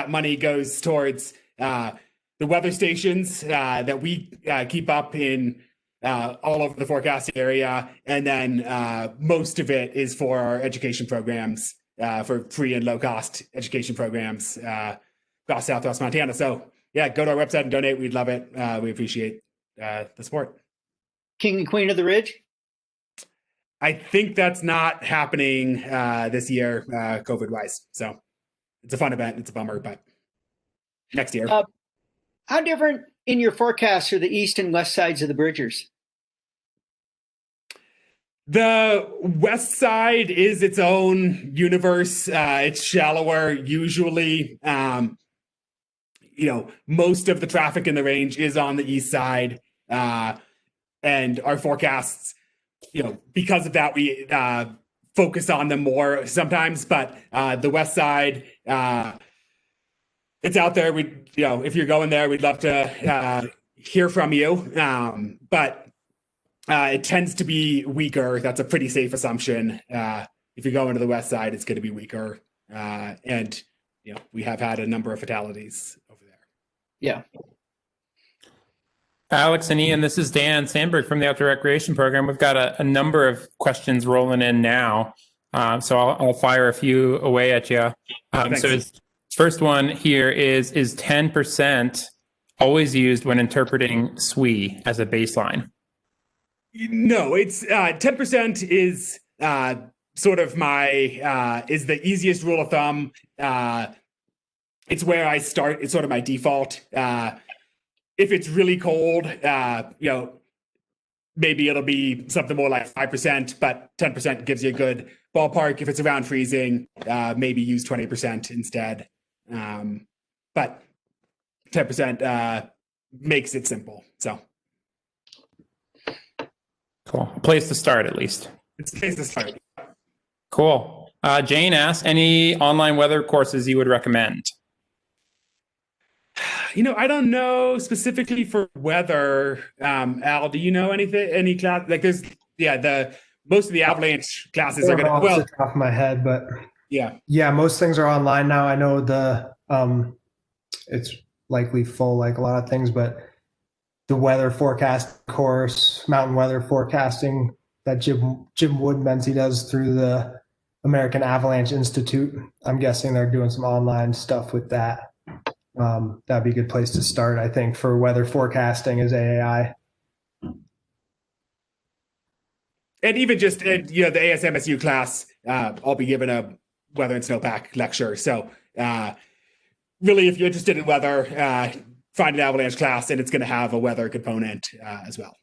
money goes towards the weather stations that we keep up in all over the forecasting area. And then most of it is for our education programs, for free and low cost education programs across Southwest Montana. So yeah, go to our website and donate. We'd love it. We appreciate the support. King and Queen of the Ridge? I think that's not happening this year, COVID wise. So it's a fun event. It's a bummer, but next year. How different in your forecasts are the east and west sides of the Bridgers? The west side is its own universe. It's shallower usually. Most of the traffic in the range is on the east side. And our forecasts, because of that, we focus on them more sometimes. But the west side, it's out there. If you're going there, we'd love to hear from you. But it tends to be weaker. That's a pretty safe assumption. If you go into the west side, it's going to be weaker. And we have had a number of fatalities over there. Yeah. Alex and Ian, this is Dan Sandberg from the Outdoor Recreation Program. We've got a number of questions rolling in now. So I'll fire a few away at you. So his first one here is 10% always used when interpreting SWE as a baseline? No, it's 10% is sort of is the easiest rule of thumb. It's where I start. It's sort of my default. If it's really cold, maybe it'll be something more like 5%, but 10% gives you a good ballpark. If it's around freezing, maybe use 20% instead. But 10% makes it simple. So cool. A place to start, at least. It's a place to start. Cool. Jane asks, any online weather courses you would recommend? I don't know specifically for weather. Al, do you know anything? Any class? Like there's, most of the Avalanche classes are going to, off the top of my head, but yeah, most things are online now. I know it's likely full, like a lot of things, but the weather forecast course, mountain weather forecasting that Jim Woodmansey does through the American Avalanche Institute. I'm guessing they're doing some online stuff with that. That'd be a good place to start, I think, for weather forecasting is AAI. And even just, the ASMSU class, I'll be given a weather and snowpack lecture. So really, if you're interested in weather, find an avalanche class, and it's going to have a weather component as well.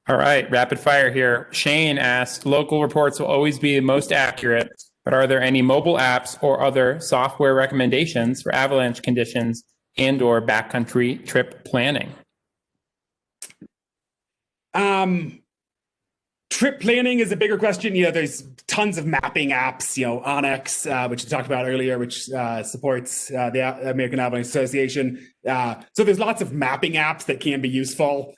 All right, rapid fire here. Shane asks, local reports will always be the most accurate, but are there any mobile apps or other software recommendations for avalanche conditions and or backcountry trip planning? Trip planning is a bigger question. There's tons of mapping apps, Onyx, which we talked about earlier, which supports the American Avalanche Association. So there's lots of mapping apps that can be useful.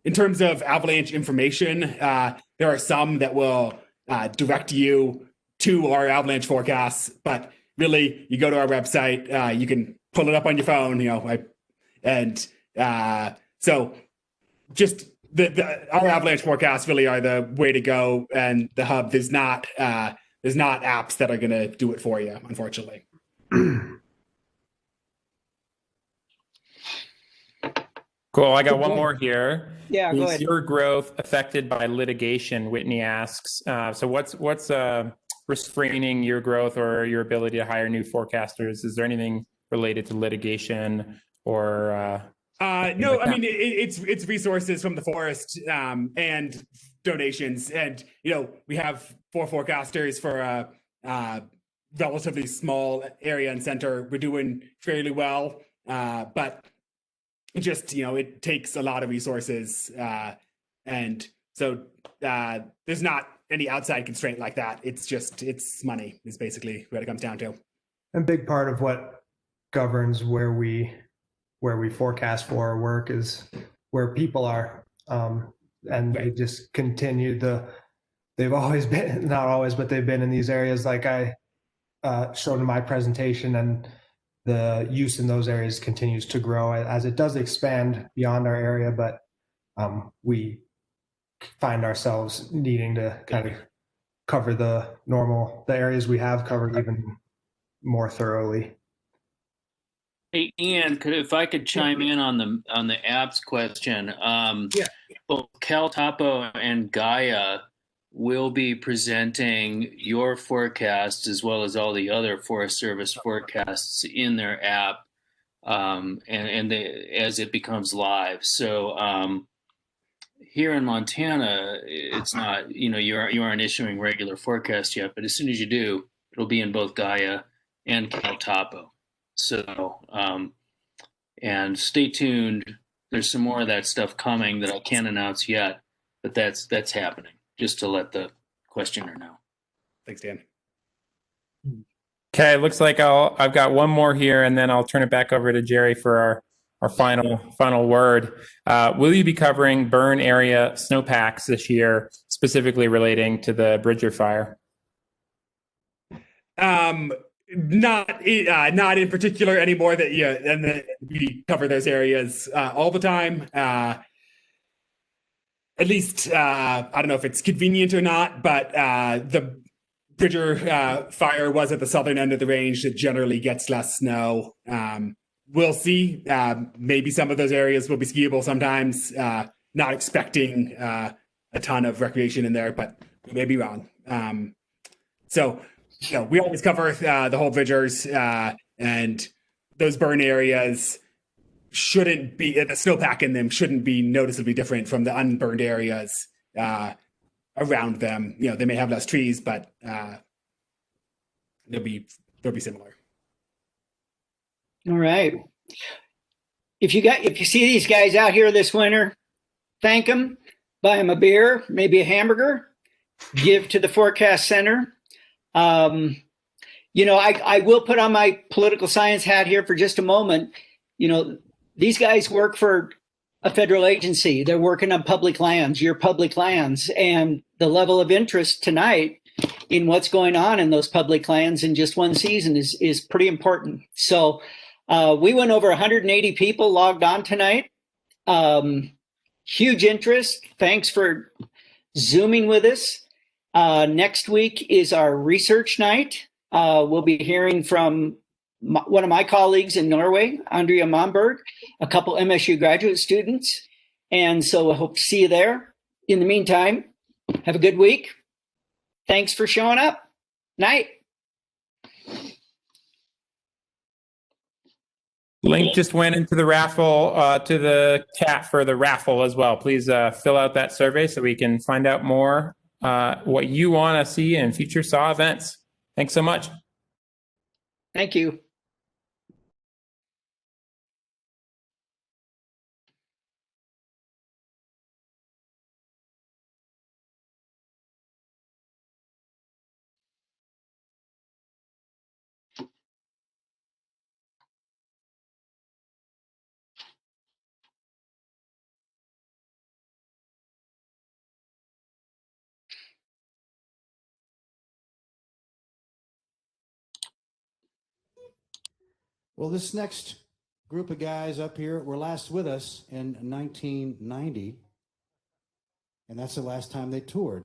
In terms of avalanche information, there are some that will direct you to our avalanche forecasts, but really you go to our website, you can pull it up on your phone, so just our avalanche forecasts really are the way to go, and the hub, there's not apps that are going to do it for you, unfortunately. Cool. I got one more here. Yeah, go Is ahead. your growth affected by litigation? Whitney asks. So what's restraining your growth or your ability to hire new forecasters? Is there anything related to litigation or? No, I mean it's resources from the forest and donations, and we have 4 forecasters for a relatively small area and center. We're doing fairly well, but just it takes a lot of resources, and so there's not any outside constraint like that. It's money is basically what it comes down to. A big part of what governs where we forecast for our work is where people are, and they just continue they've always been, not always, but they've been in these areas like I showed in my presentation, and the use in those areas continues to grow as it does expand beyond our area, but we find ourselves needing to kind of cover the areas we have covered even more thoroughly. Hey, Ian, if I could chime in on the apps question. Both Cal Topo and Gaia will be presenting your forecast as well as all the other Forest Service forecasts in their app, as it becomes live. So here in Montana, it's not, you aren't issuing regular forecasts yet, but as soon as you do, it'll be in both Gaia and Cal Topo. So, and stay tuned. There's some more of that stuff coming that I can't announce yet, but that's happening, just to let the questioner know. Thanks, Dan. Okay, looks like I've got one more here, and then I'll turn it back over to Jerry for our final word. Will you be covering burn area snowpacks this year, specifically relating to the Bridger fire? Not in particular anymore. And then we cover those areas all the time. At least I don't know if it's convenient or not, but the Bridger fire was at the southern end of the range. It generally gets less snow. We'll see. Maybe some of those areas will be skiable sometimes. Not expecting a ton of recreation in there, but we may be wrong. So. We always cover the whole Bridgers, and those burn areas shouldn't be, the snowpack in them shouldn't be noticeably different from the unburned areas around them. They may have less trees, but they'll be similar. All right. If you see these guys out here this winter, thank them, buy them a beer, maybe a hamburger, give to the Forecast Center. I will put on my political science hat here for just a moment. These guys work for a federal agency. They're working on public lands, your public lands, and the level of interest tonight in what's going on in those public lands in just one season is pretty important. So we went over 180 people logged on tonight. Huge interest. Thanks for Zooming with us. Next week is our research night. We'll be hearing from one of my colleagues in Norway, Andrea Momberg, a couple MSU graduate students. And so I hope to see you there. In the meantime, have a good week. Thanks for showing up. Night. Link just went into the raffle, to the chat for the raffle as well. Please fill out that survey so we can find out more what you want to see in future SAW events. Thanks so much. Thank you. Well, this next group of guys up here were last with us in 1990, and that's the last time they toured.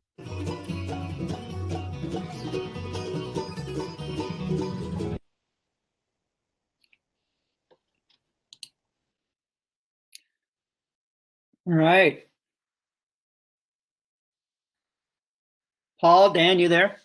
All right. Paul, Dan, you there?